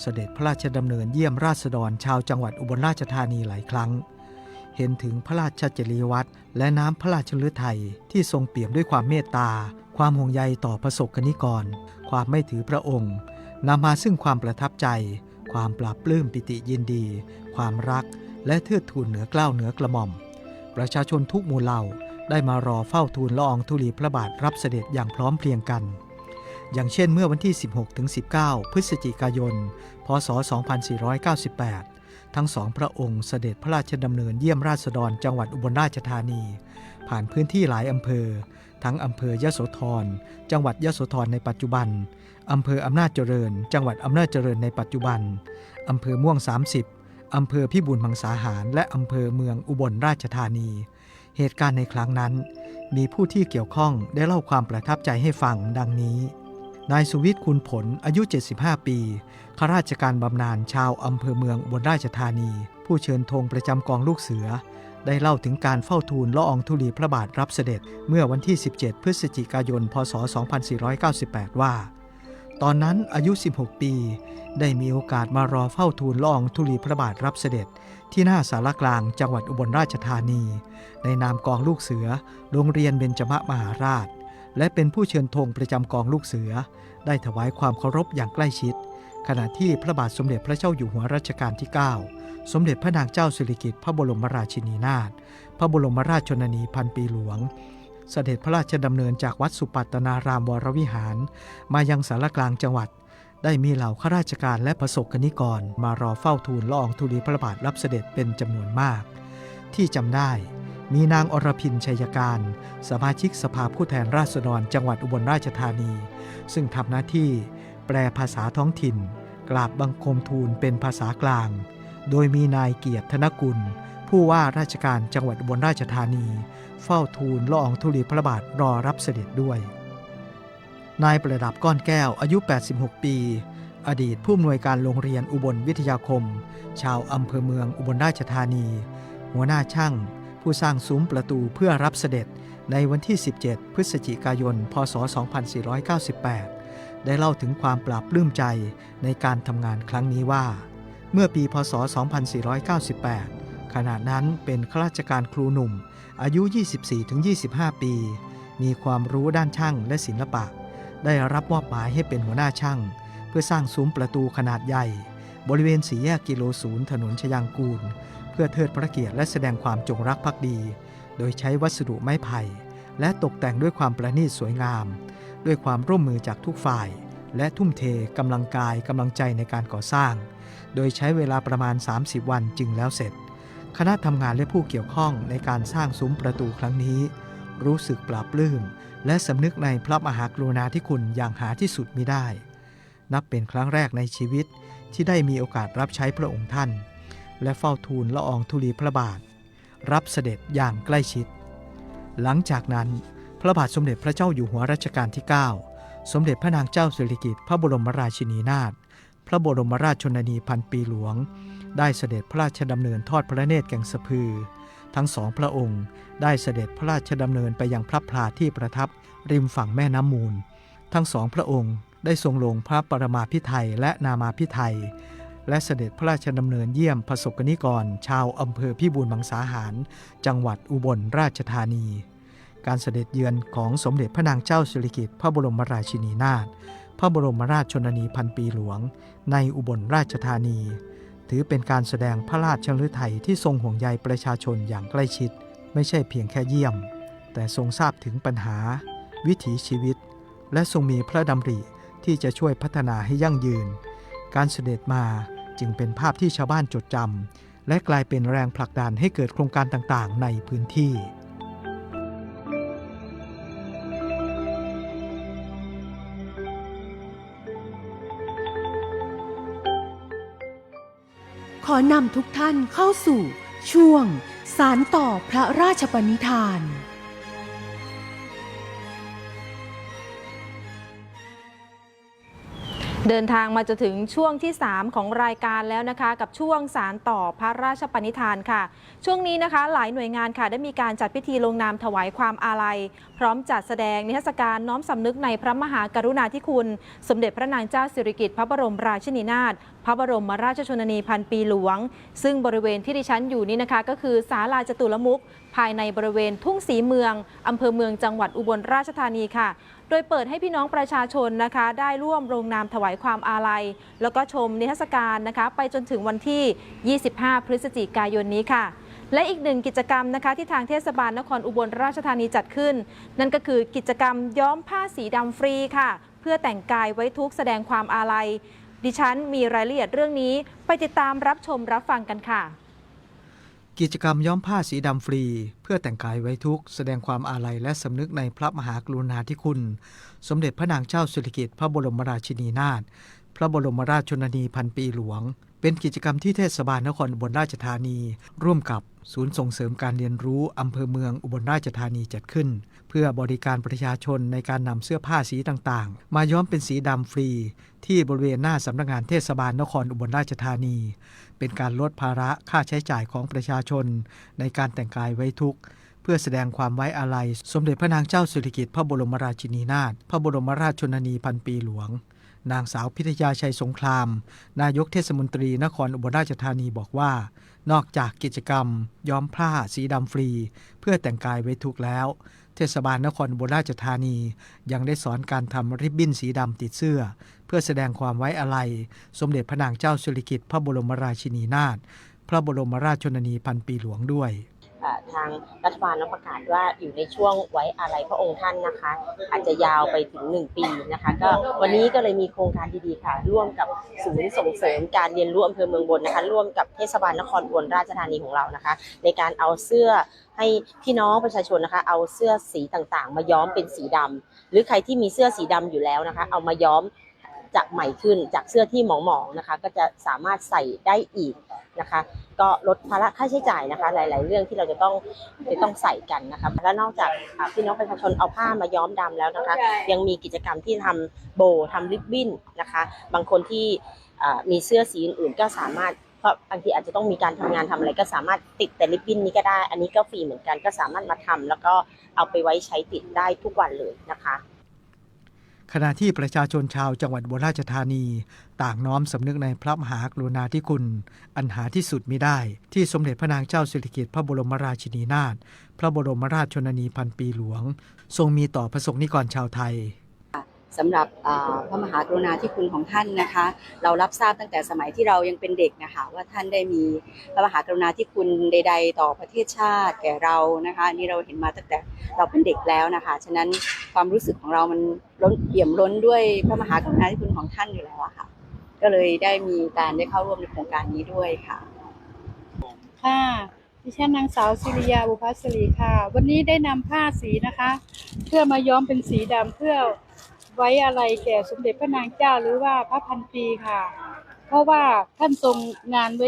เสด็จพระราชดำเนินเยี่ยมราษฎรชาวจังหวัดอุบลราชธานีหลายครั้งเห็นถึงพระราชจริยวัตรและน้ำพระราชฤทัยที่ทรงเปี่ยมด้วยความเมตตาความห่วงใยต่อประสบกนิกรความไม่ถือพระองค์นำมาซึ่งความประทับใจความปราบปลื้มปิติยินดีความรักและเทิดทูนเหนือเกล้าเหนือกระหม่อมประชาชนทุกหมู่เหล่าได้มารอเฝ้าทูลละอองธุลีพระบาทรับเสด็จอย่างพร้อมเพรียงกันอย่างเช่นเมื่อวันที่ 16-19 พฤศจิกายน พ.ศ. 2498ทั้งสองพระองค์เสด็จพระราชดำเนินเยี่ยมราษฎรจังหวัดอุบลราชธานีผ่านพื้นที่หลายอำเภอทั้งอำเภอยโสธรจังหวัดยโสธรในปัจจุบันอำเภออำนาจเจริญจังหวัดอำนาจเจริญในปัจจุบันอำเภอม่วง30อำเภอพิบูลมังสาหารและอำเภอเมืองอุบลราชธานีเหตุการณ์ในครั้งนั้นมีผู้ที่เกี่ยวข้องได้เล่าความประทับใจให้ฟังดังนี้นายสุวิทย์คุณผลอายุ75 ปีข้าราชการบำนาญชาวอำเภอเมืองอุบลราชธานีผู้เชิญธงประจำกองลูกเสือ ได้เล่าถึงการเฝ้าทูลละอองธุลีพระบาทรับเสด็จเมื่อวันที่ 17 พฤศจิกายน พ.ศ. 2498 ว่าตอนนั้นอายุ 16 ปีได้มีโอกาสมารอเฝ้าทูลละอองธุลีพระบาทรับเสด็จที่หน้าศาลากลางจังหวัดอุบลราชธานีในนามกองลูกเสือโรงเรียนเบญจมมหาราชและเป็นผู้เชิญธงประจำกองลูกเสือได้ถวายความเคารพอย่างใกล้ชิดขณะที่พระบาทสมเด็จพระเจ้าอยู่หัวรัชกาลที่ 9 สมเด็จพระนางเจ้าสิริกิติ์พระบรมราชินีนาถพระบรมราชชนนีพันปีหลวงเสด็จพระราชดำเนินจากวัดสุปัตตนารามวรวิหารมายังศาลากลางจังหวัดได้มีเหล่าข้าราชการและประสบกนิกรมารอเฝ้าทูลละอองธุลีพระบาทรับเสด็จเป็นจำนวนมากที่จำได้มีนางอรพินชัยการสมาชิกสภาผู้แทนราษฎรจังหวัดอุบลราชธานีซึ่งทำหน้าที่แปลภาษาท้องถิ่นกราบบังคมทูลเป็นภาษากลางโดยมีนายเกียรติธนกุลผู้ว่าราชการจังหวัดอุบลราชธานีเฝ้าทูลละอองธุลีพระบาทรอรับเสด็จด้วยนายประดับก้อนแก้วอายุ 86 ปีอดีตผู้อำนวยการโรงเรียนอุบลวิทยาคมชาวอำเภอเมืองอุบลราชธานีหัวหน้าช่างผู้สร้างซุ้มประตูเพื่อรับเสด็จในวันที่ 17 พฤศจิกายน พ.ศ. 2498 ได้เล่าถึงความปลาบปลื้มใจในการทำงานครั้งนี้ว่าเมื่อปี พ.ศ. 2498 ขณะนั้นเป็นข้าราชการครูหนุ่มอายุ 24-25 ปี มีความรู้ด้านช่างและศิลปะได้รับมอบหมายให้เป็นหัวหน้าช่างเพื่อสร้างซุ้มประตูขนาดใหญ่บริเวณสี่แยกกิโลศูนย์ถนนชยางกูลเพื่อเทิดพระเกียรติและแสดงความจงรักภักดีโดยใช้วัสดุไม้ไผ่และตกแต่งด้วยความประณีตสวยงามด้วยความร่วมมือจากทุกฝ่ายและทุ่มเทกำลังกายกำลังใจในการก่อสร้างโดยใช้เวลาประมาณ 30 วันจึงแล้วเสร็จคณะทำงานและผู้เกี่ยวข้องในการสร้างซุ้มประตูครั้งนี้รู้สึกปลาบปลื้มและสำนึกในพระมหากรุณาธิคุณอย่างหาที่สุดมิได้นับเป็นครั้งแรกในชีวิตที่ได้มีโอกาสรับใช้พระองค์ท่านและเฝ้าทูลละอองธุลีพระบาทรับเสด็จอย่างใกล้ชิดหลังจากนั้นพระบาทสมเด็จพระเจ้าอยู่หัวรัชกาลที่ 9 สมเด็จพระนางเจ้าสิริกิติ์พระบรมราชินีนาถพระบรมราชชนนีพันปีหลวงได้เสด็จพระราชดำเนินทอดพระเนตรแก่งสะพือทั้งสองพระองค์ได้เสด็จพระราชดำเนินไปยังพระพลาที่ประทับริมฝั่งแม่น้ำมูลทั้งสองพระองค์ได้ทรงลงพระปรมาภิไธยและนามาภิไธยและเสด็จพระราชดำเนินเยี่ยมประสบกนิกรชาวอำเภอพิบูลมังสาหารจังหวัดอุบลราชธานีการเสด็จเยือนของสมเด็จพระนางเจ้าสิริกิติ์พระบรมราชินีนาถพระบรมราชชนนีพันปีหลวงในอุบลราชธานีถือเป็นการแสดงพระราชฤทัยที่ทรงห่วงใยประชาชนอย่างใกล้ชิดไม่ใช่เพียงแค่เยี่ยมแต่ทรงทราบถึงปัญหาวิถีชีวิตและทรงมีพระดำริที่จะช่วยพัฒนาให้ยั่งยืนการเสด็จมาจึงเป็นภาพที่ชาวบ้านจดจำและกลายเป็นแรงผลักดันให้เกิดโครงการต่างๆในพื้นที่ขอนำทุกท่านเข้าสู่ช่วงสานต่อพระราชปณิธานเดินทางมาจะถึงช่วงที่ 3 ของรายการแล้วนะคะกับช่วงสานต่อพระราชปณิธานค่ะช่วงนี้นะคะหลายหน่วยงานค่ะได้มีการจัดพิธีลงนามถวายความอาลัยพร้อมจัดแสดงนิทรรศการน้อมสำนึกในพระมหากรุณาธิคุณสมเด็จพระนางเจ้าสิริกิติ์พระบรมราชินีนาถพระบรมราชชนนีพันปีหลวงซึ่งบริเวณที่ดิฉันอยู่นี้นะคะก็คือศาลาจตุรมุขภายในบริเวณทุ่งศรีเมืองอำเภอเมืองจังหวัดอุบลราชธานีค่ะโดยเปิดให้พี่น้องประชาชนนะคะได้ร่วมลงนามถวายความอาลัยแล้วก็ชมนิทรรศการนะคะไปจนถึงวันที่ 25 พฤศจิกายนนี้ค่ะและอีกหนึ่งกิจกรรมนะคะที่ทางเทศบาลนครอุบลราชธานีจัดขึ้นนั่นก็คือกิจกรรมย้อมผ้าสีดำฟรีค่ะเพื่อแต่งกายไว้ทุกข์แสดงความอาลัยดิฉันมีรายละเอียดเรื่องนี้ไปติดตามรับชมรับฟังกันค่ะกิจกรรมย้อมผ้าสีดำฟรีเพื่อแต่งกายไว้ทุกข์แสดงความอาลัยและสำนึกในพระมหากรุณาธิคุณสมเด็จพระนางเจ้าสิริกิติ์พระบรมราชินีนาถพระบรมราชชนนีพันปีหลวง เป็นกิจกรรมที่เทศบาลนครอุบลราชธานีร่วมกับศูนย์ส่งเสริมการเรียนรู้อำเภอเมืองอุบลราชธานีจัดขึ้นเพื่อบริการประชาชนในการนำเสื้อผ้าสีต่างๆมาย้อมเป็นสีดำฟรีที่บริเวณหน้าสำนักงานเทศบาลนครอุบลราชธานีเป็นการลดภาระค่าใช้จ่ายของประชาชนในการแต่งกายไว้ทุกข์เพื่อแสดงความไว้อาลัยสมเด็จพระนางเจ้าสิริกิติ์พระบรมราชินีนาถพระบรมราชชนนีพันปีหลวงนางสาวพิทยาชัยสงครามนายกเทศมนตรีนครอุบลราชธานีบอกว่านอกจากกิจกรรมย้อมผ้าสีดำฟรีเพื่อแต่งกายไว้ทุกข์แล้วเทศบาลนครอุบลราชธานียังได้สอนการทำริบบิ้นสีดำติดเสื้อเพื่อแสดงความไว้อาลัยสมเด็จพระนางเจ้าสิริกิติ์พระบรมราชินีนาถพระบรมราชชนนีพันปีหลวงด้วยทางรัฐบาลประกาศว่าอยู่ในช่วงไว้อาลัยพระองค์ท่านนะคะอาจจะยาวไปถึง1 ปีนะคะก็วันนี้ก็เลยมีโครงการดีๆค่ะร่วมกับศูนย์ส่งเสริมการเรียนรู้อำเภอเมืองบนนะคะร่วมกับเทศบาลนครอุบลราชธานีของเรานะคะในการเอาเสื้อให้พี่น้องประชาชนนะคะเอาเสื้อสีต่างๆมาย้อมเป็นสีดำหรือใครที่มีเสื้อสีดำอยู่แล้วนะคะเอามาย้อมจากใหม่ขึ้นจากเสื้อที่หมองๆนะคะก็จะสามารถใส่ได้อีกนะคะก็ลดภาระค่าใช้จ่ายนะคะหลายๆเรื่องที่เราจะต้องใส่กันนะคะและนอกจากพี่น้องประชาชนเอาผ้ามาย้อมดำแล้วนะคะยังมีกิจกรรมที่ทำโบทำริบบิ้นนะคะบางคนที่มีเสื้อสีอื่นๆก็สามารถเพราะบางทีอาจจะต้องมีการทำงานทำอะไรก็สามารถติดแต่ริบบิ้นนี้ก็ได้อันนี้ก็ฟรีเหมือนกันก็สามารถมาทำแล้วก็เอาไปไว้ใช้ติดได้ทุกวันเลยนะคะขณะที่ประชาชนชาวจังหวัดอุบลราชธานีต่างน้อมสำนึกในพระมหากรุณาธิคุณอันหาที่สุดมิได้ที่สมเด็จพระนางเจ้าสิริกิติ์พระบรมราชินีนาถพระบรมราชชนนีพันปีหลวงทรงมีต่อประสบนิกรชาวไทยสำหรับพระมหากรุณาธิคุณของท่านนะคะเรารับทราบตั้งแต่สมัยที่เรายังเป็นเด็กนะคะว่าท่านได้มีพระมหากรุณาธิคุณใดๆต่อประเทศชาติแก่เรานะคะนี่เราเห็นมาตั้งแต่เราเป็นเด็กแล้วนะคะฉะนั้นความรู้สึกของเรามันล้นเปี่ยมล้นด้วยพระมหากรุณาธิคุณของท่านอยู่แล้วค่ะก็เลยได้มีการได้เข้าร่วมในโครงการนี้ด้วยค่ะค่ะดิฉันนางสาวศิริยาบุพศิริค่ะวันนี้ได้นำผ้าสีนะคะเพื่อมาย้อมเป็นสีดำเพื่อไว้อะไรแก่สมเด็จพระนางเจ้าหรือว่าพระพันปีค่ะเพราะว่าท่านทรงงานไ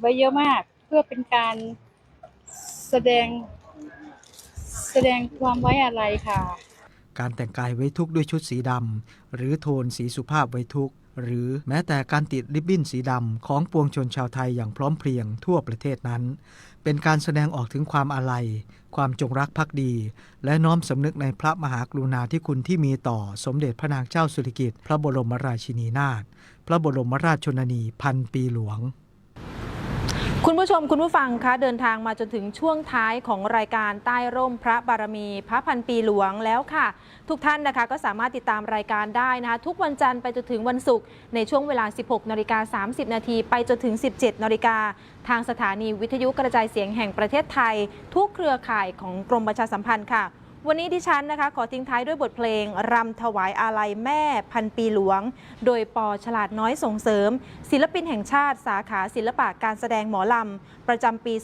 ว้เยอะมากเพื่อเป็นการแสดงความไว้อะไรค่ะการแต่งกายไว้ทุกข์ด้วยชุดสีดำหรือโทนสีสุภาพไว้ทุกข์หรือแม้แต่การติดริบบิ้นสีดำของปวงชนชาวไทยอย่างพร้อมเพรียงทั่วประเทศนั้นเป็นการแสดงออกถึงความอาลัยความจงรักภักดีและน้อมสำนึกในพระมหากรุณาธิคุณที่มีต่อสมเด็จพระนางเจ้าสิริกิติ์พระบรมราชินีนาถพระบรมราชชนนีพันปีหลวงคุณผู้ชมคุณผู้ฟังคะเดินทางมาจนถึงช่วงท้ายของรายการใต้ร่มพระบารมีพระพันปีหลวงแล้วค่ะทุกท่านนะคะก็สามารถติดตามรายการได้นะคะทุกวันจันทร์ไปจนถึงวันศุกร์ในช่วงเวลา 16:30 นาทีไปจนถึง 17:00 น.ทางสถานีวิทยุกระจายเสียงแห่งประเทศไทยทุกเครือข่ายของกรมประชาสัมพันธ์ค่ะวันนี้ดิฉันนะคะขอทิ้งท้ายด้วยบทเพลงรำถวายอาลัยแม่พันปีหลวงโดยป.ฉลาดน้อยส่งเสริมศิลปินแห่งชาติสาขาศิลปะการแสดงหมอลำประจำปี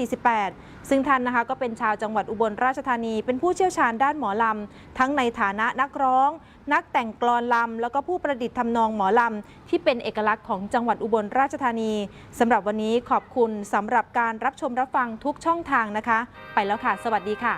2548 ซึ่งท่านนะคะก็เป็นชาวจังหวัดอุบลราชธานีเป็นผู้เชี่ยวชาญด้านหมอลำทั้งในฐานะนักร้องนักแต่งกลอนลำแล้วก็ผู้ประดิษฐ์ทำนองหมอลำที่เป็นเอกลักษณ์ของจังหวัดอุบลราชธานีสำหรับวันนี้ขอบคุณสำหรับการรับชมรับฟังทุกช่องทางนะคะไปแล้วค่ะสวัสดีค่ะ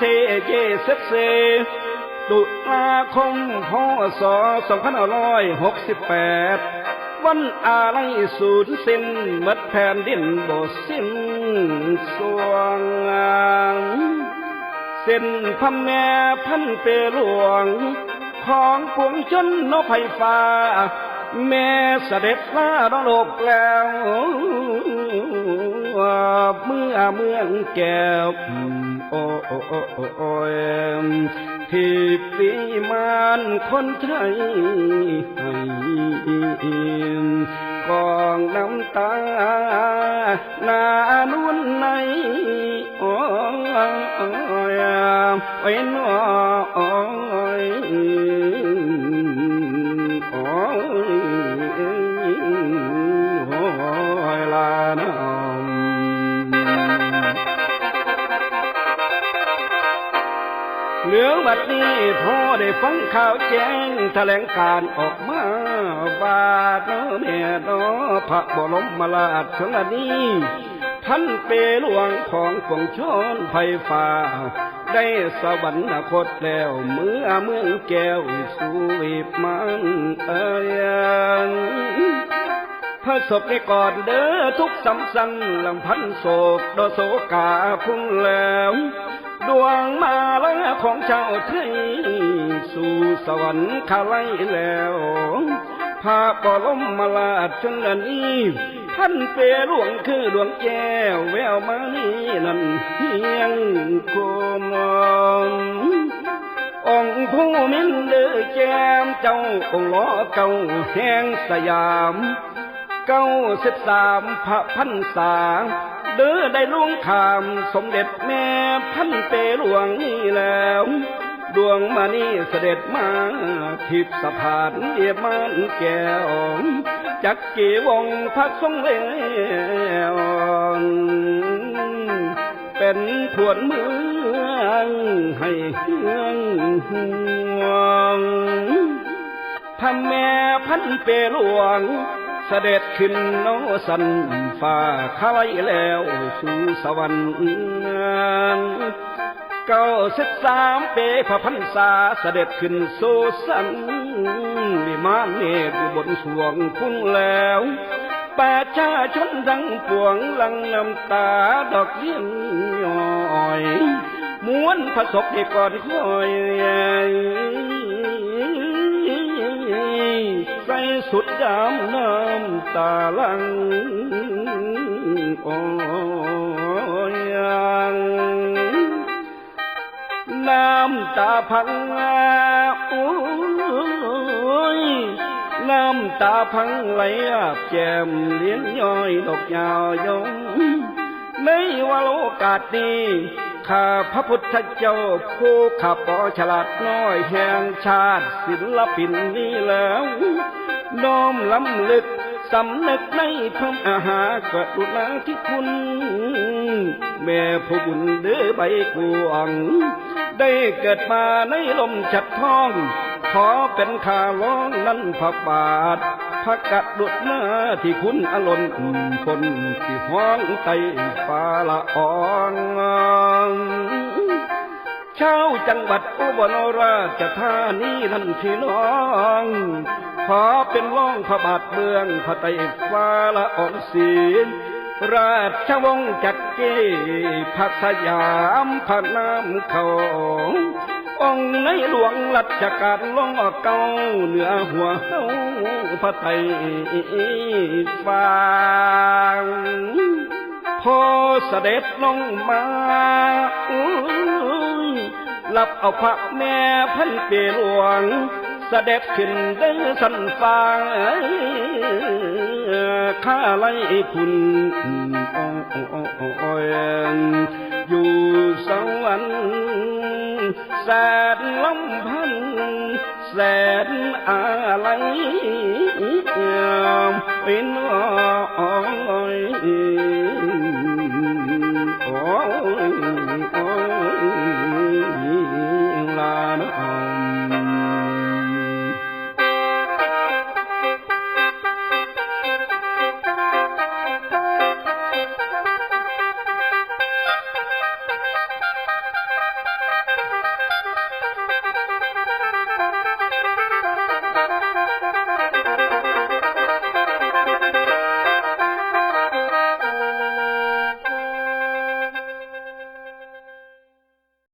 เทเจเซเซตุลาคมพ.ศ. 2568วันอะไรสูญสิ้นหมดแผ่นดินบ่สิ้นสวงเส้นพันแม่พันเปหลวงของปวงชนนกไฟฟ้าแม่เสด็จลาดโลกแล้วเมื่อเมืองแก้วโอ้ยที่ปีมานคนไทยให้กองน้ำตาหน้านวลใน โอ้ยน้อยโอ้ยลาน้องเหลืองบัดนี้พอได้ฟังข่าวแจ้งแถลงการออกมาว่าน้อแม่น้อพระบรมราชชนนีท่านเปหลวงของปวงชนไพฟ้าได้สวรรคตแล้วเมื่อเมืองแก้วสุวิมันพระศพในก่อนเด้อทุกสำสันลำพันโศกดโศกาพุ่งแล้วดวงมาแล้วของเจ้าไทยสู่สวรรค์ขาไล่แล้วพระบรมราชชนนีท่านเปหลวงคือดวงแก้วแววมานี่นั่นเพียงโคมองค์ผู้มินเดือแก้มเจ้าองค์ล้อเก่าแห่งสยาม93 พระพรรษาเด้อได้ล่วงขามสมเด็จแม่ท่านเปหลวงนี่แล้วดวงมานี่เสด็จมาทิพย์สะพานเอียมานแก้วจักกี่วงพักทรงแล้วเป็นขวนเมืองให้เฮืองห่วงพระแม่พันเปหลวงเสด็จขึ้นโนสันฟ้าข้าไว้แล้วสู่สวรรค์93 ปีพระพรรษาเสด็จขึ้นสู่สันวิมานเมฆอยู่บนสวงพุ่งแล้วประชาชนทั้งปวงหลั่งน้ำตาดอกเลี้ยงย้อยม้วนพระศพให้ก่อนคอยใส่สุดดำน้ำตาลังโอ้ยน้ำตาพังโอ้ยน้ำตาพังไหลอาบแจ่มเลี้ยงย้อยดอกยาวยงในวโลกาสนี้ข้าพระพุทธเจ้าผู้ข้าปอฉลาดน้อยแห่งชาติศิลปินนี้แล้วน้อมล้ำลึกสำนึกในพระมหากรุณาธิคุณแม่ผู้บุญเด้อใบกวงได้เกิดมาในลมฉัดทองขอเป็นข้าร้องนั้นพระบาทพระกรุณาที่คุณอล้นคนที่ห้องไต่ฟ้าละอองชาวจังหวัดอุบลราชธานีนั่นพี่น้องขอเป็นร่องพระบาทเมืองพระไต่ฟ้าละอองศีราชวงศ์จักรีพระสยามพระนามเขาองค์ในหลวงรัชกาลล้อเก่าเหนือหัวเฮาพระไตรฟ้าพอเสด็จลงมารับเอาพระแม่พันเปหลวงเสด็จขึ้นเดินสันฟ้าข้าไล่คุณอยู่สวรรค์แสนลำพันแสนอะไรเป็น